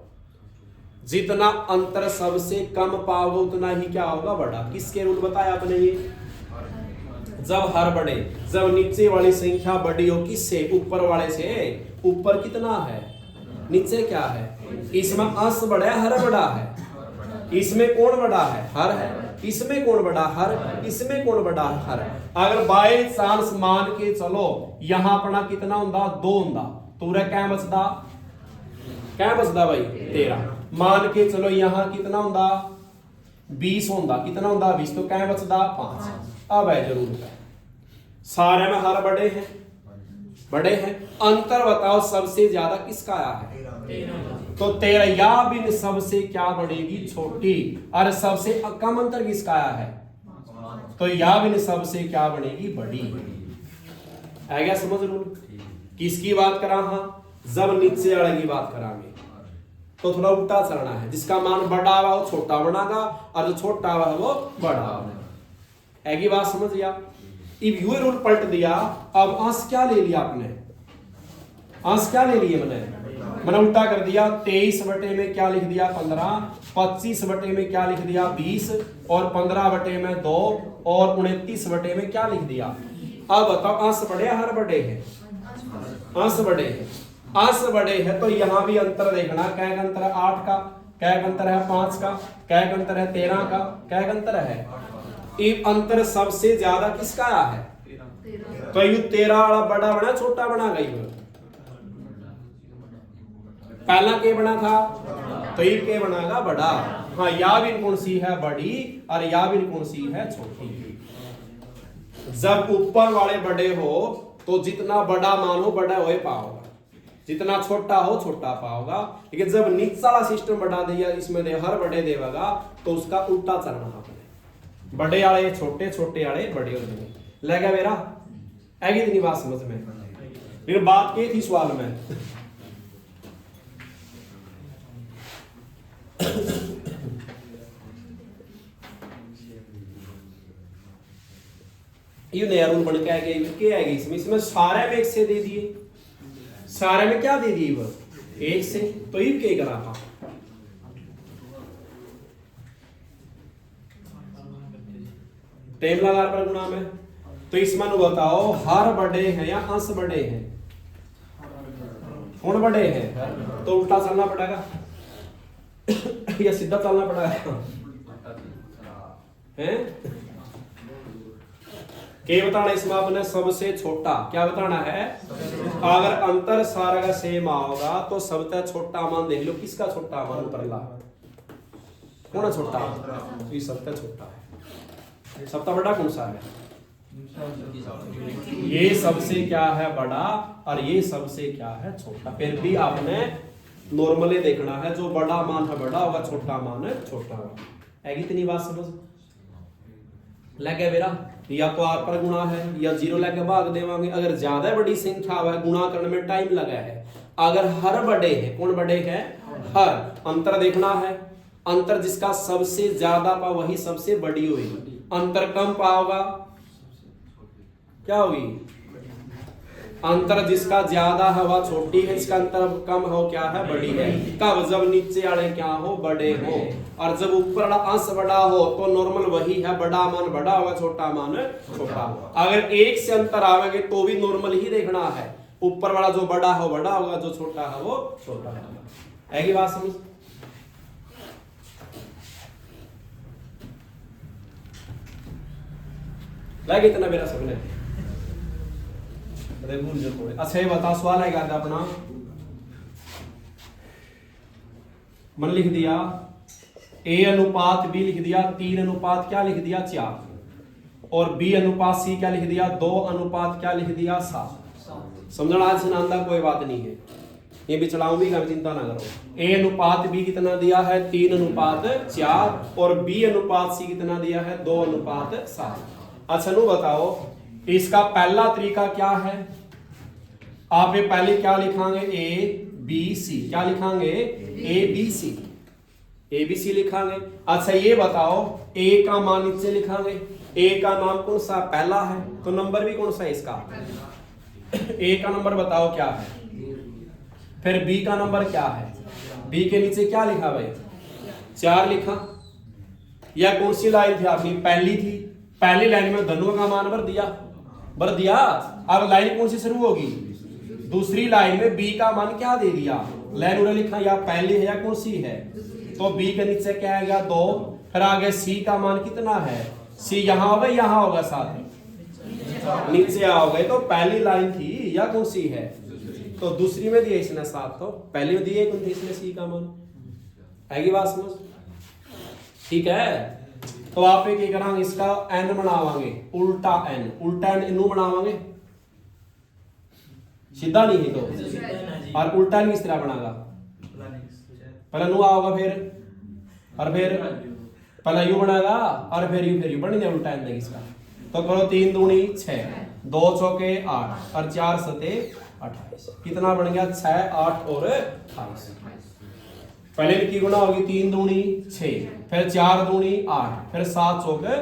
जितना अंतर सबसे कम पाओगे उतना ही क्या होगा बड़ा। किसके रूल बताया आपने ये, जब हर बड़े, जब नीचे वाली संख्या बड़ी हो किससे, ऊपर वाले से। ऊपर कितना है, नीचे क्या है, इसमें अंश बड़ा है हर बड़ा है, इसमें कौन बड़ा है हर है, इसमें कौन बड़ा हर, इसमें कौन बड़ा हर। अगर बाय चांस मान के चलो यहां अपना कितना होंदा 2 होंदा तो क्या बचदा, क्या बचदा भाई 13। मान के चलो यहां कितना होंदा 20 होंदा, कितना होंदा 20 तो क्या बचदा 5। अब है जरूर है सारे में हर बड़े हैं, बड़े हैं। अंतर बताओ सबसे ज्यादा किसका आया है, तो 13 या बिन सबसे क्या बनेगी छोटी, और सबसे कम अंतर किसका आया है, तो या बिन सबसे क्या बनेगी बड़ी। आ गया समझ लो। किसकी बात करा, हाँ जब नीचे वाले की बात करांगे तो थोड़ा उल्टा चलना है, जिसका मान बड़ा हुआ वो छोटा बनागा और जो छोटा हुआ वो बड़ा बनेगा। ऐसी बात समझ गया। इब यू रूल पलट दिया, अब अंश क्या ले लिया आपने, अंश क्या ले लिए मैंने उल्टा कर दिया। 23 बटे में क्या लिख दिया 15, 25 बटे में क्या लिख दिया 20, और 15 बटे में 2, और 29 बटे में क्या लिख दिया। अब बताओ अंश बड़े हर बड़े हैं, अंश बड़े हैं, अंश बड़े हैं तो यहां भी अंतर देखना, क्या अंतर है 8 का, क्या अंतर है 5 का, क्या अंतर है 13 का, क्या अंतर है। ये अंतर सबसे ज्यादा किसका आया है, तो ये 13 वाला बड़ा बना छोटा बना गई, पहला के बना था तो ये के बनागा बड़ा। हाँ या भी कौन सी है बड़ी और या भी कौन सी है छोटी। जब ऊपर वाले बड़े हो तो जितना बड़ा मानो बड़ा हो पाओगा, जितना छोटा हो छोटा पाओगा। लेकिन जब नीचा वाला सिस्टम बढ़ा दिया इसमें दे हर बड़े देगा तो उसका उल्टा चलना आपने, बड़े वाले छोटे, छोटे वाले बड़े हो जाएंगे। लगा मेरा आगे इतनी बात समझ में। लेकिन बात क्या थी सवाल में, ये नया रूल बन के आ गया, क्या आएगी इसमें, इसमें सारे में 1 से दे दिए, सारे में क्या दे दिए वो 1 से, तो ये क्या करा था टेम लगा पर गुणा में। तो इसमें बताओ हर बड़े हैं या अंश बड़े हैं, कौन बड़े हैं, तो उल्टा चलना पड़ेगा या सीधा चलना पड़ेगा हैं। क्या बताना इसमें आपने, सबसे छोटा क्या बताना है। अगर अंतर सारा का सेम आओगा तो सबसे छोटा मान देख लो, किसका छोटा मान उतरला, कौन छोटा, ये सबसे छोटा है। सबसे बड़ा कौन सा है, ये सबसे क्या है बड़ा और ये सबसे क्या है छोटा। फिर भी आपने नॉर्मली देखना है, जो बड़ा मान है बड़ा होगा, छोटा मान है छोटा होगा। ऐसी इतनी बात समझ लगे मेरा। या तो आर पर गुणा है या 0 लेके भाग देवांगे। अगर ज्यादा बड़ी संख्या है गुणा करने में टाइम लगा है। अगर हर बड़े हैं, कौन बड़े हैं हर, अंतर देखना है, अंतर जिसका सबसे ज्यादा पा वही सबसे बड़ी होगी, अंतर कम पाओगा क्या होगी, अंतर जिसका ज्यादा है वह छोटी है, इसका अंतर कम हो क्या है बड़ी है। कब, जब नीचे वाले क्या हो बड़े हो, और जब ऊपर वाला अंश बड़ा हो तो नॉर्मल वही है, बड़ा मान बड़ा होगा छोटा मान छोटा। अगर 1 से अंतर आवेंगे तो भी नॉर्मल ही देखना है, ऊपर वाला जो बड़ा हो बड़ा होगा, जो छोटा है वो छोटा होगा। ऐसी बात समझ लगे इतना मेरा सबने। अच्छा ये बता, सवाल है क्या अपना, मन लिख दिया ए अनुपात बी लिख दिया 3 अनुपात क्या लिख दिया 4, और बी अनुपात सी क्या लिख दिया 2 अनुपात क्या लिख दिया 7। समझना आज सुनांदा कोई बात नहीं है, ये भी चलाऊं भी चिंता ना करो। ए अनुपात बी कितना दिया है 3 अनुपात 4, और बी अनुपात सी कितना दिया है 2 अनुपात 7। अच्छा नु बताओ इसका पहला तरीका क्या है, आप ये पहले क्या लिखांगे ए बी सी, क्या लिखांगे A B C, A B C लिखांगे। अच्छा ये बताओ ए का मान नीचे लिखांगे, ए का नाम कौन सा पहला है तो नंबर भी कौन सा है इसका, ए का नंबर बताओ क्या है, फिर बी का नंबर क्या है, बी के नीचे क्या लिखा भाई 4 लिखा, या कौन सी लाइन थी आपकी पहली थी, पहली लाइन में दोनों का मान भर दिया। अब लाइन कौन सी शुरू होगी, दूसरी लाइन में बी का मान क्या दे दिया, लाइन उन्हें लिखा या पहली है या कौन सी है, तो बी के नीचे क्या आएगा 2, फिर आगे सी का मान कितना है, सी यहाँ होगा यहाँ होगा साथ नीचे आओगे, तो पहली लाइन थी या कौन सी है, तो दूसरी में दिया इसने 7, तो पहली में दिए कौन थी इसने सी का मान, आएगी बात समझ, ठीक है। तो आप एक करांगे इसका एन बनावांगे उल्टा एन इनू बनावांगे, सीधा नहीं है तो, और उल्टा नहीं इस तरह बनागा, पहले नू आओगा फिर पहले यू बनाएगा और फिर यू बन गया उल्टा एन इसका। तो करो 3 दूनी 6, 2 चौके 8 और 4 सते 28, कितना बन गया 6 8 और 28। पहले की गुना होगी 3 दूनी 6, फिर 4 दूनी 8, फिर 7 चौके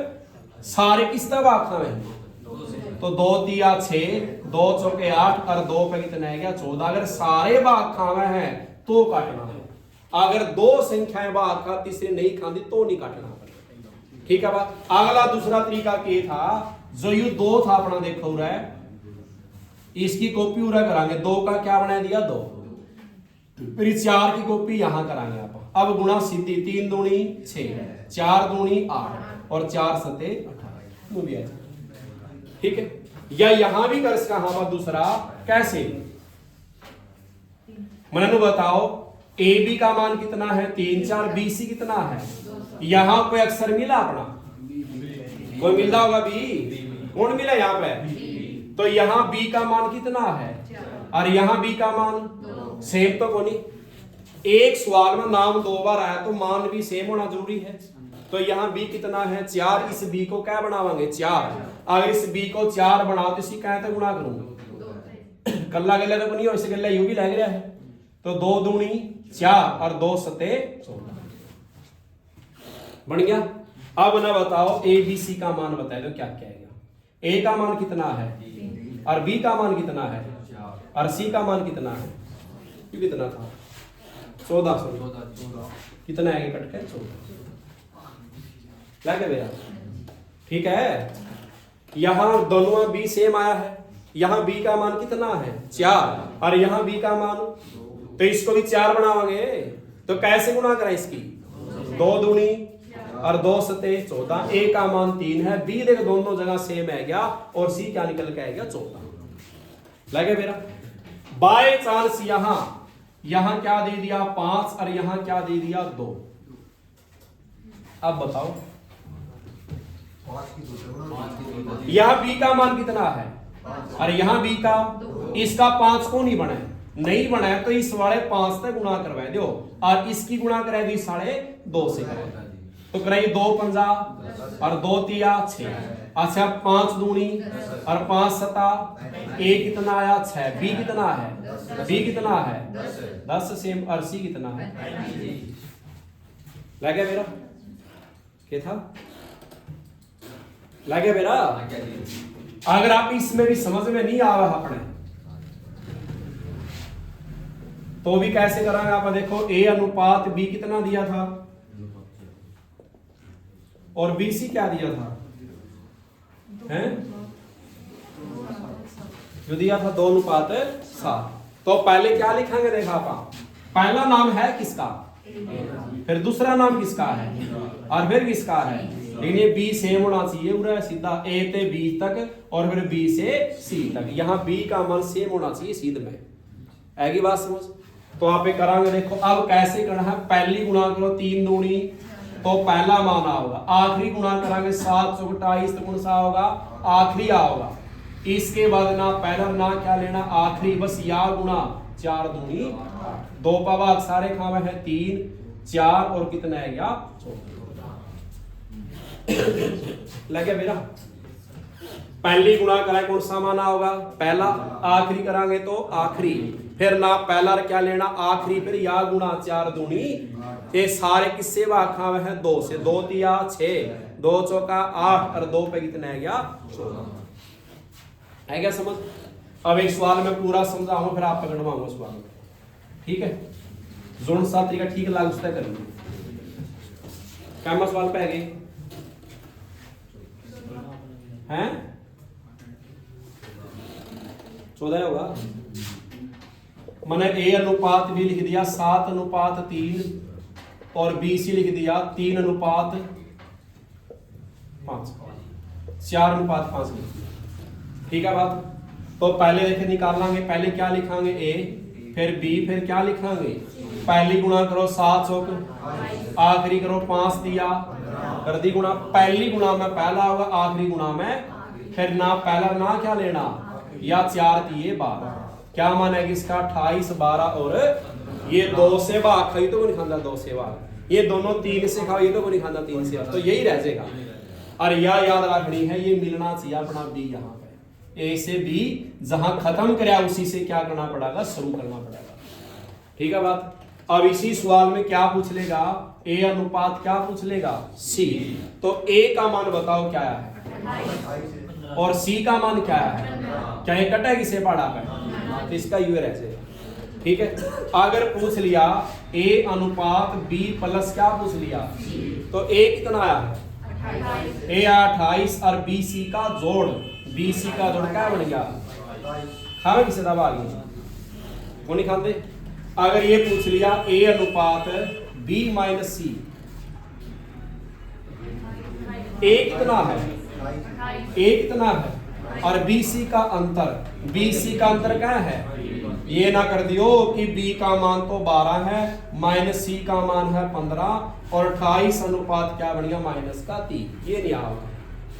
सारे किस तरह आखा में, तो 2 तिया 6, 2 चौके 8 और 2 पे कितना है गया 14। अगर सारे भाग खावे हैं तो काटना है, अगर 2 संख्याएं भाग का तीसरे नहीं खाती तो नहीं काटना, ठीक है बात। अगला दूसरा तरीका के था, जो यू 2 था अपना देखो रहा है, इसकी कॉपी पूरा करांगे, 2 का क्या बना दिया 2, फिर 4 की कॉपी यहां करांगे आप। अब गुणा सीधी 3 दूनी 6, 4 दूनी 8 और 4 सते 18, ठीक है। या यहां भी कर इसका हाँ दूसरा कैसे, मैंने बताओ ए बी का मान कितना है 3 4, बी सी कितना है, यहां कोई अक्षर मिला अपना, कोई मिलता होगा बी, कौन मिला यहाँ पे, तो यहां बी का मान कितना है और यहां बी का मान सेम तो कोनी, एक सवाल में नाम 2 बार आया तो मान भी सेम होना जरूरी है। तो यहाँ बी कितना है 4, इस बी को क्या बनावांगे 4, अगर इस बी को 4 बनाओ तो इसी क्या गुणा करूंगा, कल्ला गले तो नहीं हो, इस गले यू भी लग रहा है, तो 2 दूनी 4 और 2 सते 14 बन गया। अब ना बताओ ए बी सी का मान बताए तो क्या क्या आएगा, ए का मान कितना है और बी का मान कितना है और सी का मान कितना है, कितना था 14 कितना आएगा कट के 14 लगे भैया, ठीक है। यहां दोनों बी सेम आया है, यहां बी का मान कितना है 4 और यहां बी का मान, तो इसको भी 4 बनावांगे, तो कैसे गुणा करें इसकी 2 दूनी और 2 सते 14, ए का मान 3 है, बी देख दोनों जगह सेम है गया और सी क्या निकल के आएगा 14 लगे मेरा। बाय चांस यहां क्या दे दिया 5 और यहां क्या दे दिया 2, अब बताओ यहां बी का मान कितना है और यहां बी का, इसका 5 को नहीं बना नहीं बनाया तो इस वाले 5 से गुणा करवा दो और इसकी गुणा करा दी 2.5 से करा, तो कराइए 2 पंजा और 2 तिया 6, अच्छा 5 दूनी और 5 सता, ए कितना आया 6, बी कितना है, बी कितना है 10 सेम और सी कितना है, लगे मेरा क्या था, लगे मेरा। अगर आप इसमें भी समझ में नहीं आ रहा अपने तो भी कैसे करांगे आप देखो, ए अनुपात बी कितना दिया था और बी सी क्या दिया था, हैं जो दिया था 2 अनुपात 7, तो पहले क्या लिखेंगे देखा आप, पहला नाम है किसका, फिर दूसरा नाम किसका है और फिर किसका है, लेकिन ये बी सेम होना चाहिए पूरा सीधा, ए से बी तक और फिर बी से सी तक, यहाँ बी का मान सेम होना चाहिए सीध में, आएगी बात समझ। तो आप ये करांगे देखो, अब कैसे करना है, पहली गुणा करो 3 दूनी तो पहला मान आओगा, आखिरी गुणा करांगे 7 चौक 28 तो गुणसा होगा आखिरी आओगा। इसके बाद ना पहला ना क्या लेना आखिरी, बस या गुणा 4 दूनी 2 पावा सारे खावे हैं 3 4 और कितना है गया 14 लग गया मेरा। पहली गुणा कराए कौन सा माना होगा पहला, आखिरी करांगे तो आखिरी, फिर ना पहला क्या लेना आखिरी, फिर या गुणा 4 दूनी ये सारे किससे वाखा हुए हैं 2 से, 2 तिया 6 2 चौका 8 और 2 पे कितना है गया 14 है क्या समझ। अब एक सवाल में पूरा समझाऊंगा फिर आप पकड़वाऊंगा सवाल में, ठीक है। जोन सा तरीका ठीक लागू से करेंगे। क्या सवाल पे है हैं 14 होगा। मैंने ए अनुपात भी लिख दिया 7 अनुपात 3 और बी सी लिख दिया 3 अनुपात 5 4 अनुपात 5 लिख दिया, ठीक है बात। तो पहले देखे निकालेंगे, पहले क्या लिखांगे ए, फिर बी, फिर क्या लिखांगे पहली गुणा करो 7 चौक आखिरी करो 5 दिया कर दी गुणा, पहली गुणा में पहला होगा आखिरी गुणा में फिर ना पहला ना क्या लेना या 4 दिए 12, क्या मान है इसका 28 12 और ये 2 से भाग खाई तो नहीं खाना 2 से भाग, ये दोनों 3 से खाओ ये तो नहीं खाना 3 से, तो यही रह जाएगा। और यह याद रखनी है ये मिलना चाहिए अपना बी, यहाँ पे ए से बी जहां खत्म कराया उसी से क्या करना पड़ेगा शुरू करना पड़ेगा, ठीक है बात। अब इसी सवाल में क्या पूछ लेगा ए अनुपात क्या पूछ लेगा सी, तो ए का मान बताओ क्या है और सी का मान क्या है, क्या ये कटा किसे पड़ा है तो इसका यू रह जाएगा, ठीक है। अगर पूछ लिया ए अनुपात बी प्लस क्या पूछ लिया तो ए कितना आया है ए 28 और बी सी का जोड़, बी सी का जोड़ क्या बन गया खावे किसे दबा गया वो नहीं खाते। अगर ये पूछ लिया ए अनुपात बी माइनस सी, ए कितना है ए कितना है और बी सी का अंतर, बी सी का अंतर क्या है, ये ना कर दियो कि बी का मान तो 12 है माइनस सी का मान है 15 और 28 अनुपात क्या बन गया माइनस का 3, ये नहीं आओगे।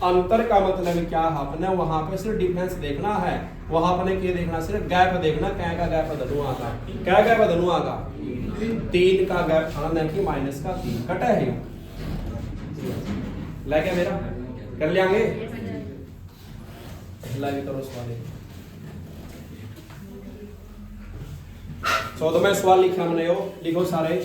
अंतर का मतलब क्या है अपने वहां पे सिर्फ डिफरेंस देखना है, वहां अपने क्या देखना सिर्फ गैप देखना, क्या का गैप धनुआ का क्या गैप धनुआ का 3 का गैप था ना कि माइनस का 3 कटा है लगे मेरा कर लियांगे लाइव करो सवाल 14 में सवाल लिखा हमने हो लिखो सारे।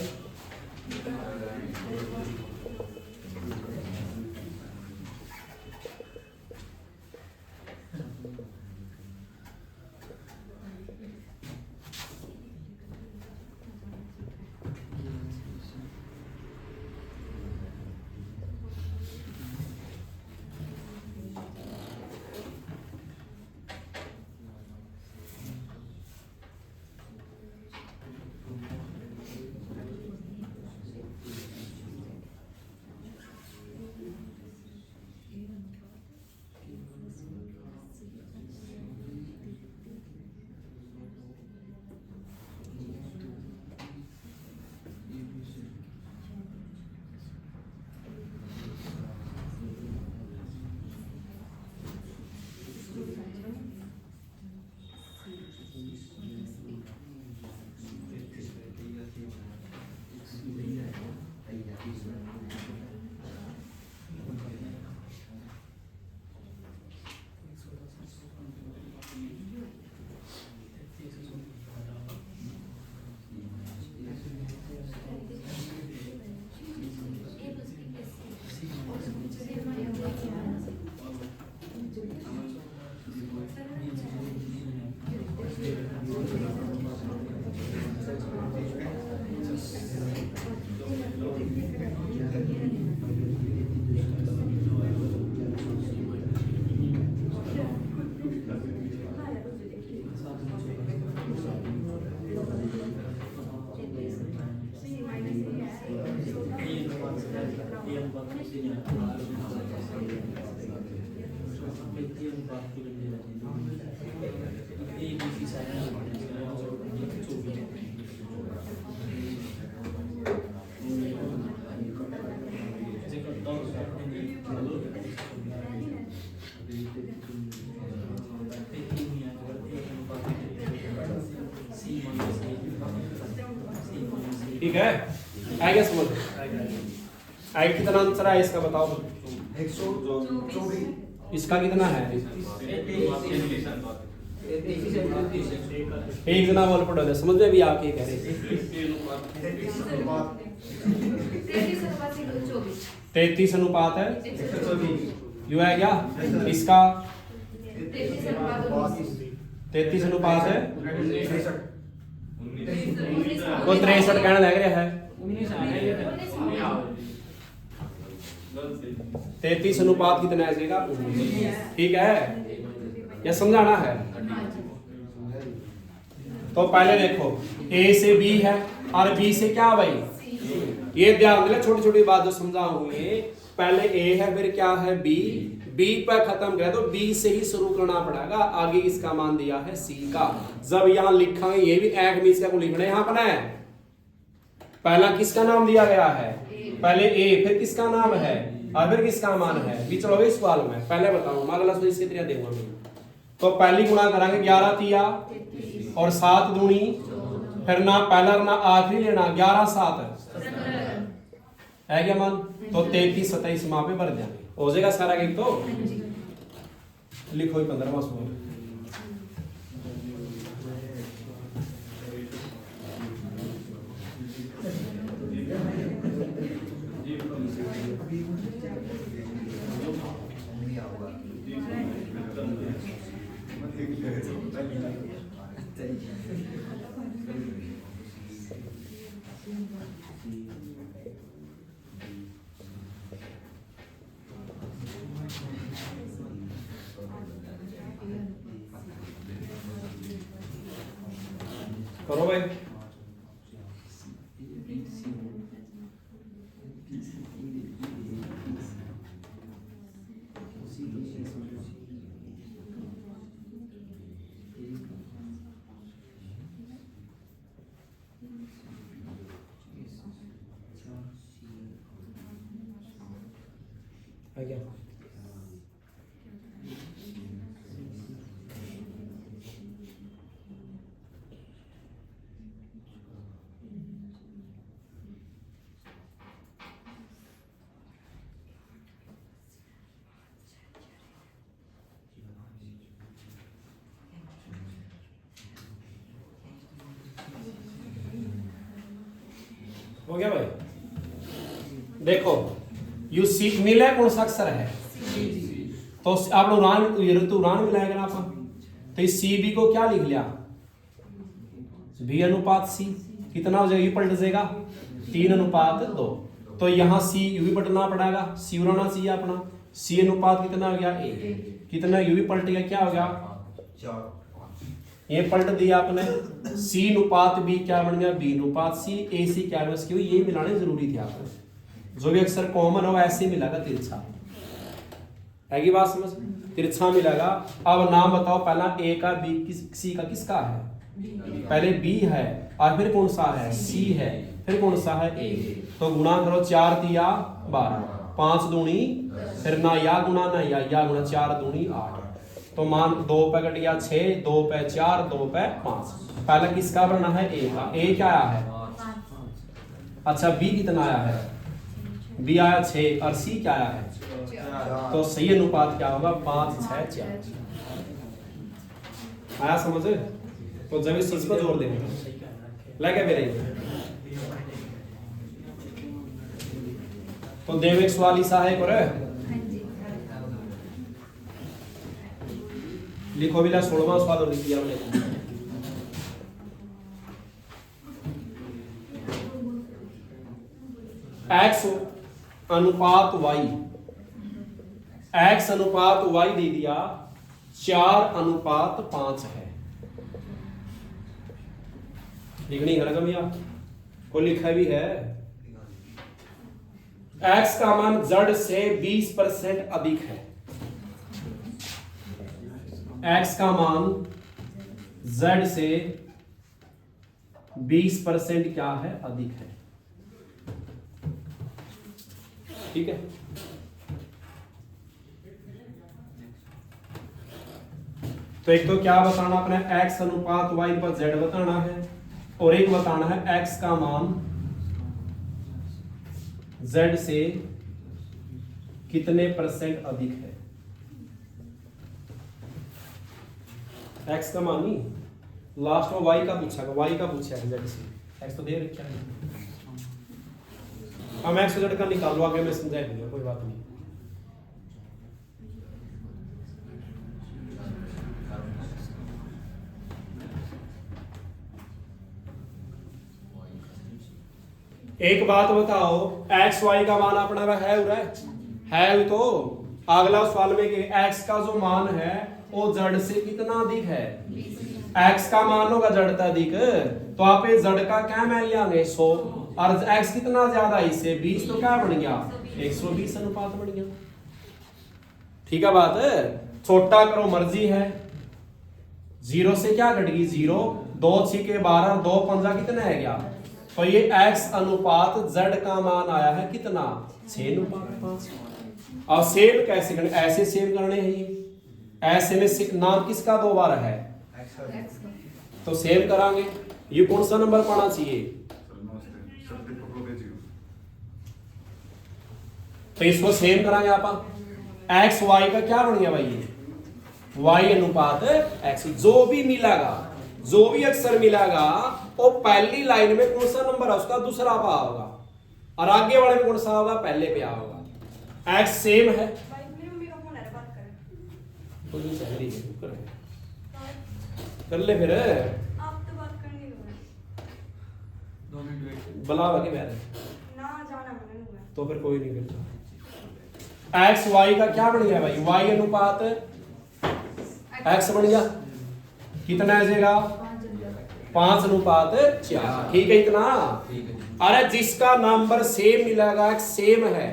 ठीक है, आ गया समझ? आई कितना आंसर है इसका बताओ? 124। इसका कितना है? एक जना बोल पड़ो दे, समझ में भी आप ये कह रहे? 33 अनुपात है, यू है क्या? इसका 33 अनुपात है, को 63 कहना लग रहा है। 33 अनुपात कितना आएगा? ठीक है, यह समझाना है। तो पहले देखो A से B है और B से क्या भाई? ये ध्यान देना, छोटी छोटी बात जो समझाऊंगी। पहले A है, फिर क्या है? B। B पर खत्म करे तो B से ही शुरू करना पड़ेगा। आगे इसका मान दिया है C का। जब यहां लिखा है, ये भी एक में इसका को लिखना है, यहां पर है पहला किसका नाम दिया गया है? पहले A, फिर किसका नाम है और फिर किसका मान है? भी चलो इस सवाल में पहले बताऊंगा, अगला सवाल इसके तरह देऊंगा मैं। तो पहली गुणा करेंगे 11 तिया और 7 दूनी, फिर ना पहला ना आखिरी लेना, 11 7 है क्या मान? तो 33 27 माँ पे भर देंगे, हो जाएगा सारा एक। तो लिखो 15वां सवाल। करो भाई। आ गया। हो गया भाई। देखो यू सी मिला है, कौन सा अक्षर है? तो आप लोग ऋतुरान मिलाएगा ना आप, तो इस सी बी को क्या लिख लिया? बी अनुपात सी। कितना हो जाएगा? यू पलट जाएगा 3 अनुपात 2। तो यहाँ सी यू भी पलटना पड़ेगा, सी उड़ाना चाहिए अपना। सी अनुपात कितना हो गया? ए। कितना? यू भी पलट गया, क्या हो गया? 4। ये पलट दिया आपने। सी अनुपात बी क्या बन गया? बी अनुपात सी। ए सी क्या बन गया? ये मिलाने जरूरी थे आपको। जो भी अक्सर कॉमन हो ऐसे ही मिलेगा, तिरछा है की बात समझ? तिरछा मिलेगा। अब नाम बताओ, पहला ए का, बी सी का, किसका है? पहले बी है और फिर कौन सा है? सी है, फिर कौन सा है? ए। तो गुणा करो, 4 तिया 12, 5 दूनी, फिर ना या गुणा ना या गुणा, 4 दूनी 8। तो मान 2 पे कट गया 6, 2 पे 4, 2 पे 5। पहला किसका बनना है? ए का। ए क्या आया है? अच्छा बी कितना आया है? बी आया 6 और सी क्या आया है? तो सही अनुपात क्या होगा? 5 6 4। आया समझ? तो जब इस चीज को जोड़ देंगे लगे मेरे। तो देव एक सवाल ईसा है करे लिखो भी 16वां सवाल और लिख दिया हमने। एक्स अनुपात वाई, एक्स अनुपात वाई दे दिया, 4 अनुपात 5 है। लिखनी है ना भैया, को लिखा भी है। एक्स का मान जेड से 20% अधिक है। एक्स का मान जेड से 20% क्या है? अधिक है। ठीक है, तो एक तो क्या बताना अपने एक्स अनुपात वाई पर जेड बताना है, और एक बताना है एक्स का मान z से कितने % अधिक है। x का मान नहीं, लास्ट में y का पूछा, y का पूछा है z से, x तो दे रखा है। हम x z का निकाल लो, आगे मैं समझा दूंगा, कोई बात नहीं। एक बात बताओ, एक्स वाई का मान अपना है उरा है तो अगला सवाल में कि एक्स का जो मान है वो जड़ से कितना अधिक है। एक्स का मान होगा जड़ का अधिक, तो आप जड़ का क्या मान लियांगे 100, और एक्स कितना ज्यादा इससे 20, तो क्या बन गया 120 अनुपात बन गया। ठीक है बात है, छोटा करो मर्जी है। 0 से क्या घट गई 0, 2 6 12, 2 5 कितना है गया, तो ये x अनुपात z का मान आया है कितना 6:5। अब सेव कैसे करने, ऐसे सेव करने हैं ये, ऐसे में नाम किसका 2 बार है, तो सेव करांगे। ये कौन सा नंबर पाना चाहिए, तो इसको सेव करांगे आप। x y का क्या बन गया भाई, ये y अनुपात x, जो भी मिलेगा, जो भी अक्षर मिलेगा वो पहली लाइन में कौन सा नंबर है उसका दूसरा पा होगा, और आगे वाले में कौन सा होगा पहले पे आ होगा। x सेम है, कर ले फिर आप तो बात करनी है, 2 मिनट वेट बुलावा के बैठे ना जाना मैंने तो फिर कोई नहीं करता। x y का क्या बन गया भाई, y अनुपात x बन गया, कितना आ जाएगा 5:4। ठीक है इतना। अरे जिसका नंबर सेम मिलेगा, सेम है,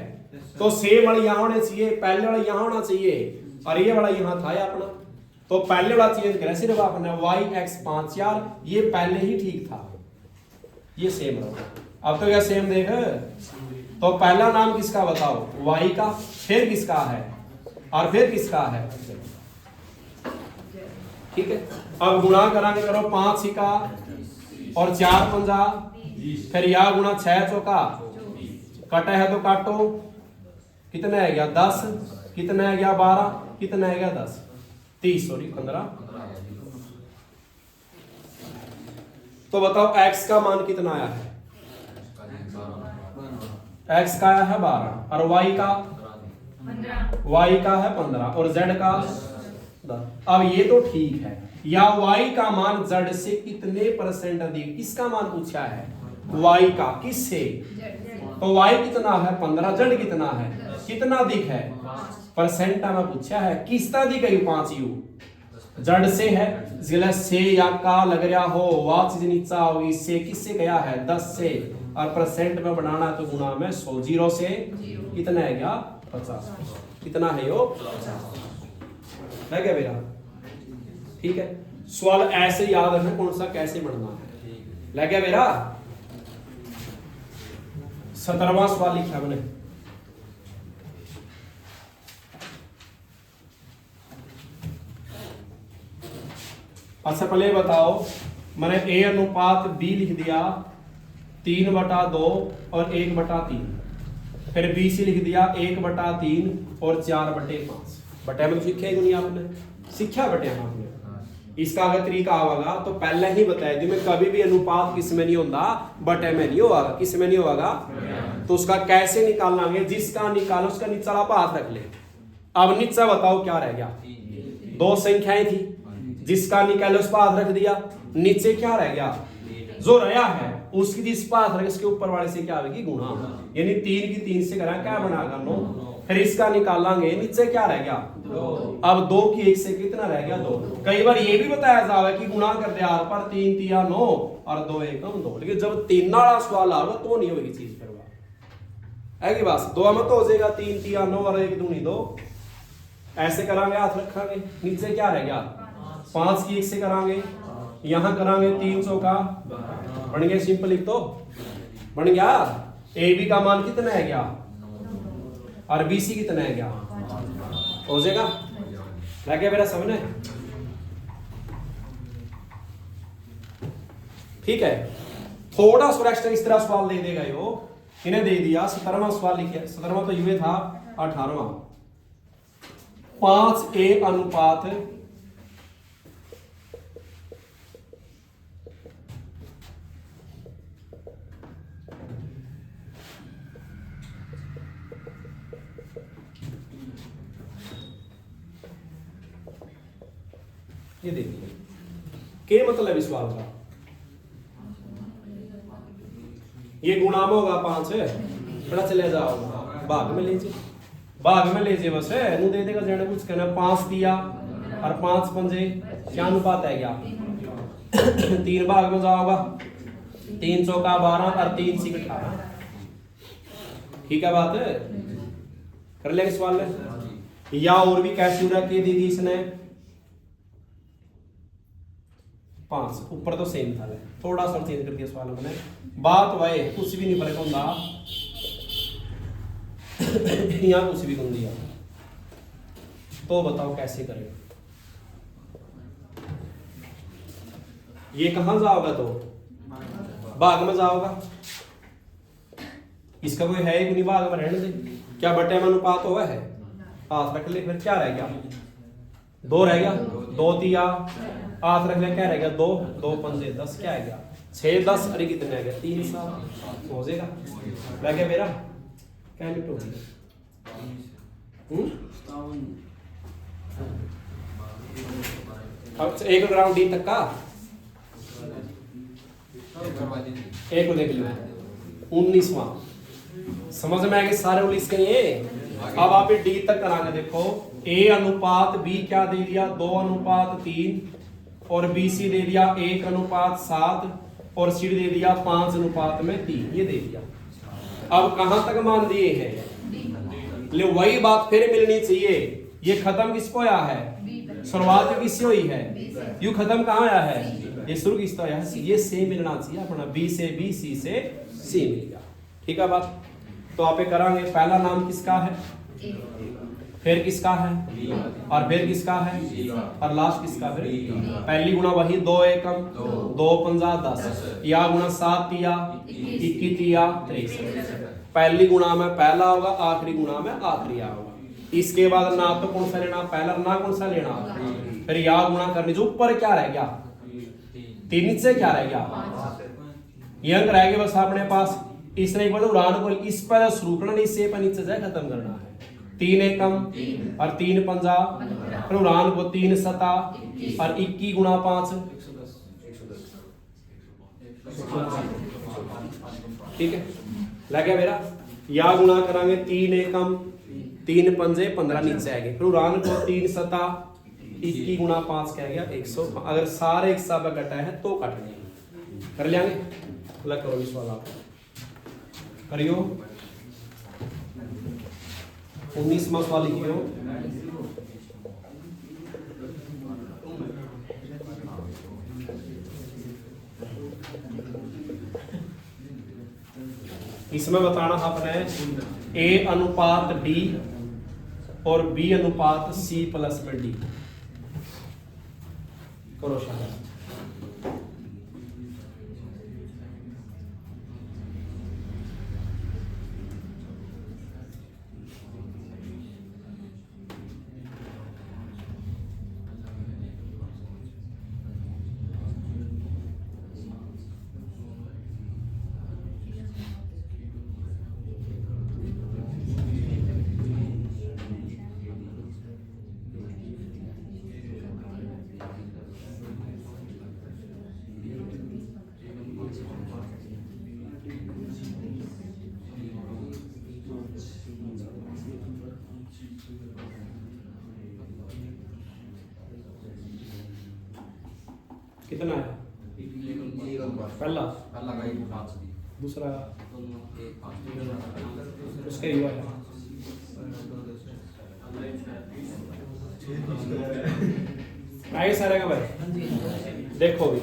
तो सेम वाला यहाँ होना चाहिए, पहले वाला यहाँ होना चाहिए, और ये वाला यहाँ था अपना, तो पहले वाला चेंज करें सिर्फ आपने y x 5 4, ये पहले ही ठीक था, ये सेम रहा। अब तो क्या सेम देख, तो पहला नाम किसका बताओ y का, फिर किसका है, और फिर किसका है। ठीक है, अब गुणा करांगे, करो 5 का और 4 5, फिर या गुणा 6 चौका, कटा है तो काटो, कितना है गया 10, कितना है गया 12, कितना है गया 10 30 सॉरी 15। तो बताओ x का मान कितना आया है, x का आया है 12, और y का 15, और z का 10। अब ये तो ठीक है, या y का मान z से कितने % अधिक, किसका मान पूछा है y का, किससे, तो y कितना है 15, z कितना है, कितना अधिक है परसेंट में पूछा है, किसका अधिक है 5 यू जड़ से है, जिला से या का लग रहा हो, वह चीज नीचा होगी, इससे किससे गया है 10 से, और परसेंट में बनाना तो गुणा में 100, 0 से कितना है गया 50, कितना है यो 50 है क्या मेरा। ठीक है, सवाल ऐसे याद रखना कौन सा कैसे बनना है, लग गया मेरा। 17वां सवाल लिखा मैंने, अच्छा पहले बताओ, मैंने a अनुपात b लिख दिया 3/2 और 1/3, फिर b c लिख दिया 1/3 और 4/5। बटे में सीखे ही नहीं आपने, सीखा बटे आपने। इसका अगर तरीका होगा तो पहले ही बताया थी मैं, कभी भी अनुपात किस में नहीं होता बटे में नहीं होगा, किस में नहीं होगा, तो उसका कैसे निकालना है, जिसका निकालो उसका निचला हाथ रख ले। अब नीचा बताओ क्या रह गया, 2 संख्याएं थी, जिसका निकालो उस पर हाथ रख दिया, नीचे क्या रह गया जो रहा है उसकी जिस पर हाथ रख, इसके ऊपर वाले से क्या आएगी गुणा, यानी 3 की 3 से करा क्या बनाएगा 9, फिर इसका निकालेंगे, नीचे क्या रह गया 2, अब 2 की 1 से कितना रह गया 2। कई बार ये भी बताया जाएगा कि गुणा कर दिया पर 3 3 9 और 2 1 2, लेकिन जब 3 वाला सवाल आएगा तो नहीं होगी चीज, फिर है कि बस 2 में तो हो जाएगा 3 3 9 और 1 दूनी 2, ऐसे करांगे हाथ रखांगे, नीचे क्या रह गया 5 की 1 से करांगे, यहां करांगे 300 का बन गया, सिंपल लिख दो बन गया। ए बी का मान कितना है गया, और बी सी कितना है गया, हो जाएगा, लग गया मेरा समझने। ठीक है, थोड़ा सा एक्स्ट्रा इस तरह सवाल दे देगा यो, इन्हें दे दिया 17वां सवाल लिखा, 17वां तो ये था 18वां। 5A अनुपात ये देखिए के मतलब इस सवाल का, ये गुणाम होगा 5 बड़ा चले जाओगा भाग में लीजिए, भाग में लीजिए बस नू दे देगा जने कुछ कहना 5 दिया और 5 पंजे क्या अनुपात है क्या 3 भाग में जाओगा 3 चौका 12 और 3 सिक 18। ठीक है बात कर लेंगे सवाल में। या और भी कैसी उड़ा के दी थी इसने 5 ऊपर तो सेम था, थोड़ा सा चेंज कर दिया सवाल मैंने। बात वही कुछ भी नहीं फर्क होता, यहाँ कुछ भी नहीं दिया तो बताओ कैसे करें। ये कहां जाओगा तो भाग में जाओगा, इसका कोई है ही नहीं, भाग में रहने दे। क्या बटे में अनुपात हुआ है, हाथ रख ले, फिर क्या रह गया 2 रह गया, 2 दिया हाथ रख ले, क्या रह गया 2 2 पंजे 10, क्या है गया 6 10, अरे कितने आ गया 3 7 हो जाएगा रह गया मेरा क्या मिनट हो गया। अब 1 ग्राम डी तक का एक को देख लो 19वां समझ में आएगी सारे 19 के ये। अब आप डी तक कराने देखो, ए अनुपात बी क्या दे दिया 2 अनुपात 3 और बी सी दे दिया 1 अनुपात 7 और सी दे दिया 5 अनुपात में 3, ये दे दिया। अब कहां तक मान दिए हैं, ले वही बात फिर मिलनी चाहिए। ये खत्म किसको आया है, शुरुआत किससे हुई है, यू खत्म कहां आया है, ये शुरू किसको आया है, ये से मिलना चाहिए अपना, बी से बी सी से सी मिल गया। ठीक है बात, तो आप ये करांगे। पहला नाम किसका है, फिर किसका है और फिर किसका है और लास्ट किसका, फिर पहली गुणा वही 2 एकम 2 पंजा 10 या गुणा 7 तिया 21 तिया 23। पहली गुणा में पहला होगा, आखिरी गुणा में आखिरी होगा। इसके बाद ना तो कौन सा लेना पहला, ना कौन सा लेना, फिर या गुणा करने जो ऊपर क्या रह गया 3, नीचे क्या रह गया ये अंक रह गए बस अपने पास। इसने एक बार उड़ान को इस पर शुरू करना, इससे पर नीचे जाए खत्म करना है। 3 एकम और 3 पंजा, फिर उड़ान को 3 सता और 21 गुणा 5 ठीक है लगे मेरा। या गुणा करांगे 3 एकम 3 पंजे 15 नीचे आएंगे, फिर उड़ान को 3 सता 21 गुणा 5 क्या गया 100। अगर सारे एक साथ कटा है तो कट लेंगे, कर लेंगे। अल्लाह करो इस वाला करियो 19वां सवाल लिखियो। इसमें बताना आपने ए अनुपात डी और बी अनुपात सी प्लस में डी करो शायद। कितना है पहला दूसरा उसका युवा है आगे सारे का भाई देखो भी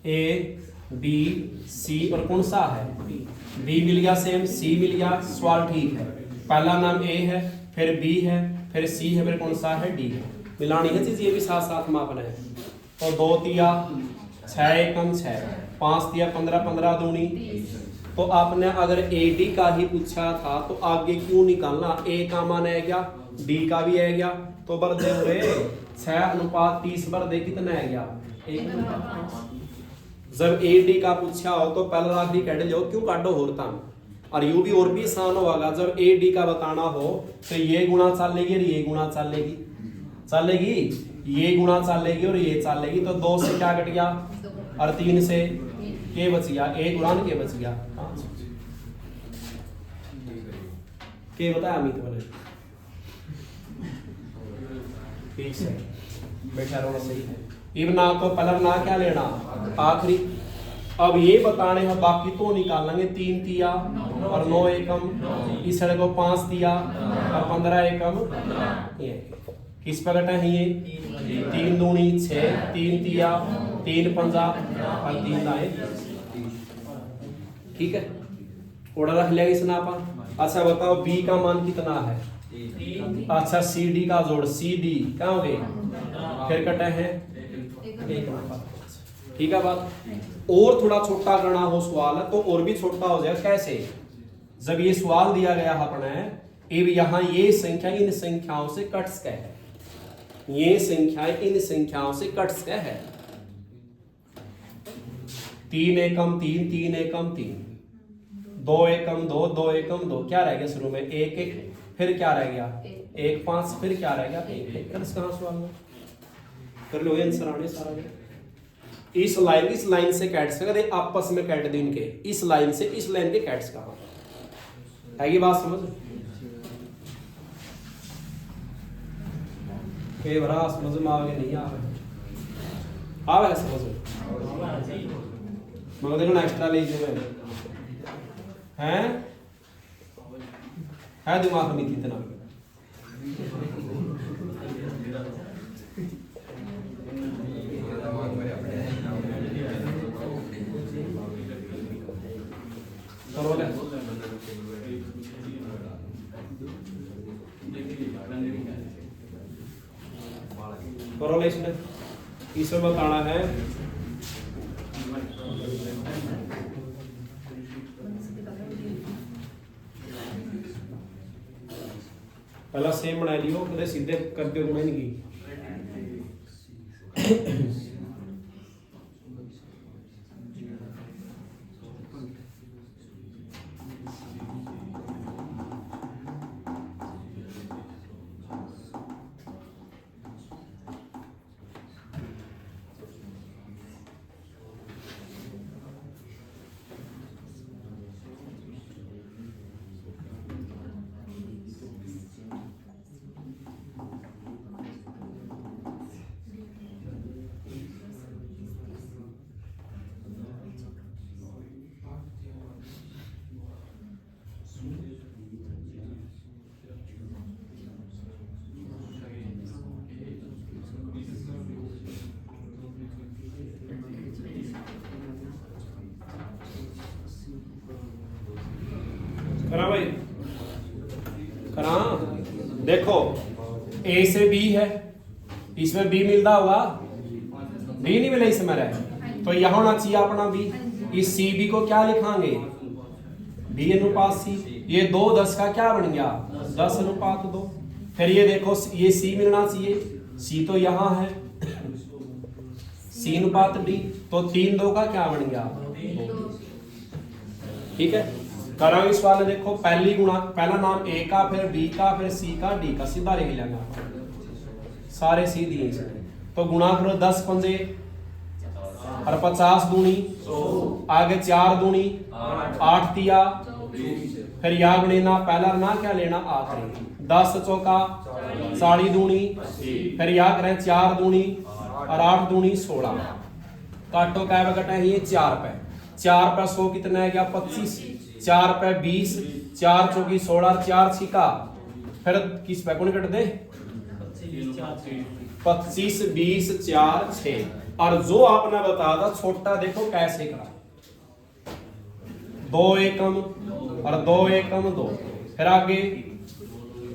ए बी सी और कौन सा है बी मिल गया सेम, सी मिल गया, सवाल ठीक है। पहला नाम ए है, फिर बी है, फिर सी है, फिर कौन सा है डी है। मिलानी है चीज, ये भी साथ साथ मापना है। तो 2 तिया 6 एकम 6, 5 तिया 15 15 दूनी तो आपने अगर AD का ही पूछा था तो आगे क्यों निकालना? A का मान है क्या, D का भी है क्या, तो बर दे रे 6:30 बर दे कितना है क्या 1:5। जब AD का पूछा हो तो पहला आखिरी कट लो, क्यों काटो होता। और यू भी और भी आसान होगा, जब AD का बताना हो तो ये गुणा चलेगी और ये गुणा चलेगी, ये गुणा चलेगी और ये चलेगी, तो 2 से क्या कट गया और 3 से के बच गया, एक गुणा के बच गया 5 के बताया अमित बोले ठीक से बैठा रहो सही है। इब ना तो पहला ना क्या लेना आखिरी। अब ये बताने हैं बाकी तो निकाल लेंगे, 3 दिया और 9 एकम, इस सड़क को 5 दिया और 15 एकम, ये किस पर घटा है ये 3 दूनी 6, 3 दिया 3 पंजा और 3 लाए, ठीक है ऑर्डर रख लिया इस नापा। अच्छा बताओ B का मान कितना है? अच्छा CD का जोड़ CD क्या हो गए, फिर कटा है 1 नापा, ठीक है बात। और थोड़ा छोटा करना हो सवाल तो और भी छोटा हो जाएगा। कैसे? जब ये सवाल दिया गया अपने अब यहाँ ये संख्या इन संख्याओं से कट्स का है, ये संख्या इन संख्याओं से कट्स का है, 3 एकम 3, 3 एकम 3, 2 एकम 2, 2 एकम 2, क्या रह गया शुरू में 1 1, फिर क्या रह गया 1 5, फिर क्या रह गया 1 1। कट्स कहाँ सवाल में कर लो, आंसर आने सारा इस लाइन से कैट्स का आपस में कैट दे इनके, इस लाइन से इस लाइन के कैट्स का है, ये बात समझ के भरा समझ में आगे नहीं आवे समझ मगर देखो ना एक्स्ट्रा ले जो है दिमाग में इतना करो ले इसमें बताना है पहला सेम बना लियो, कदे सीधे कर दियो गुणा नहीं की। करा भाई करा, देखो A से B है, इसमें B मिलता होगा, B नहीं मिला इसमें रहे तो यहाँ होना चाहिए अपना B। इस CB को क्या लिखांगे B अनुपात C, ये 2 10 का क्या बन गया 10 अनुपात 2। फिर ये देखो ये C मिलना चाहिए, C तो यहाँ है C अनुपात D, तो 3 2 का क्या बन गया 2, ठीक है। करो इस वाले देखो पहली गुणा, पहला नाम A का, फिर B का, फिर C का, D का, सीधा लिख लेंगे सारे C दिए तो गुणा करो 10 पंजे और 50 दूनी, आगे 4 दूनी 8 दिया, फिर या गुणेना पहला ना क्या लेना आखिरी, 10 चौका 40 दूनी, फिर या करें 4 दूनी और 8 दूनी 16, काटो क्या कटा है ये 4 पे, 4 पे 100 कितना है क्या 25, 4 पे 20, 4 चौकी 16, 4 छिका, फिर किस पे कौन कट दे 25 20 4 6। और जो आपने बताया था छोटा देखो कैसे करा, 2 एकम और 2 एकम 2, फिर आगे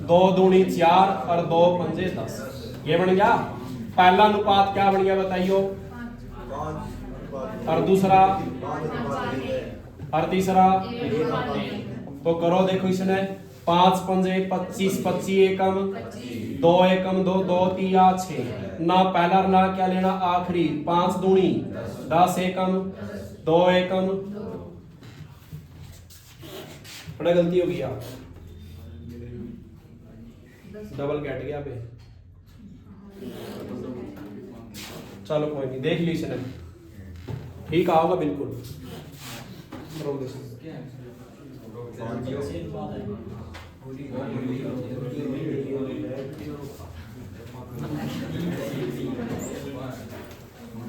2 दूनी 4 और 2 पंजे 10, ये बन गया पहला अनुपात क्या बन गया बताइयो, और दूसरा और तीसरा तो करो, देखो इसने 5 पंजे 25, 25 एकम 2 एकम 2, 2 तिया 6 ना पहला ना क्या लेना आखिरी 5 दूनी 10 एकम 2 एकम, थोड़ा गलती हो गई यार, डबल कट गया पे, चलो कोई नहीं, देख ली इसने, ठीक आओगा बिल्कुल। रोक दे इसने।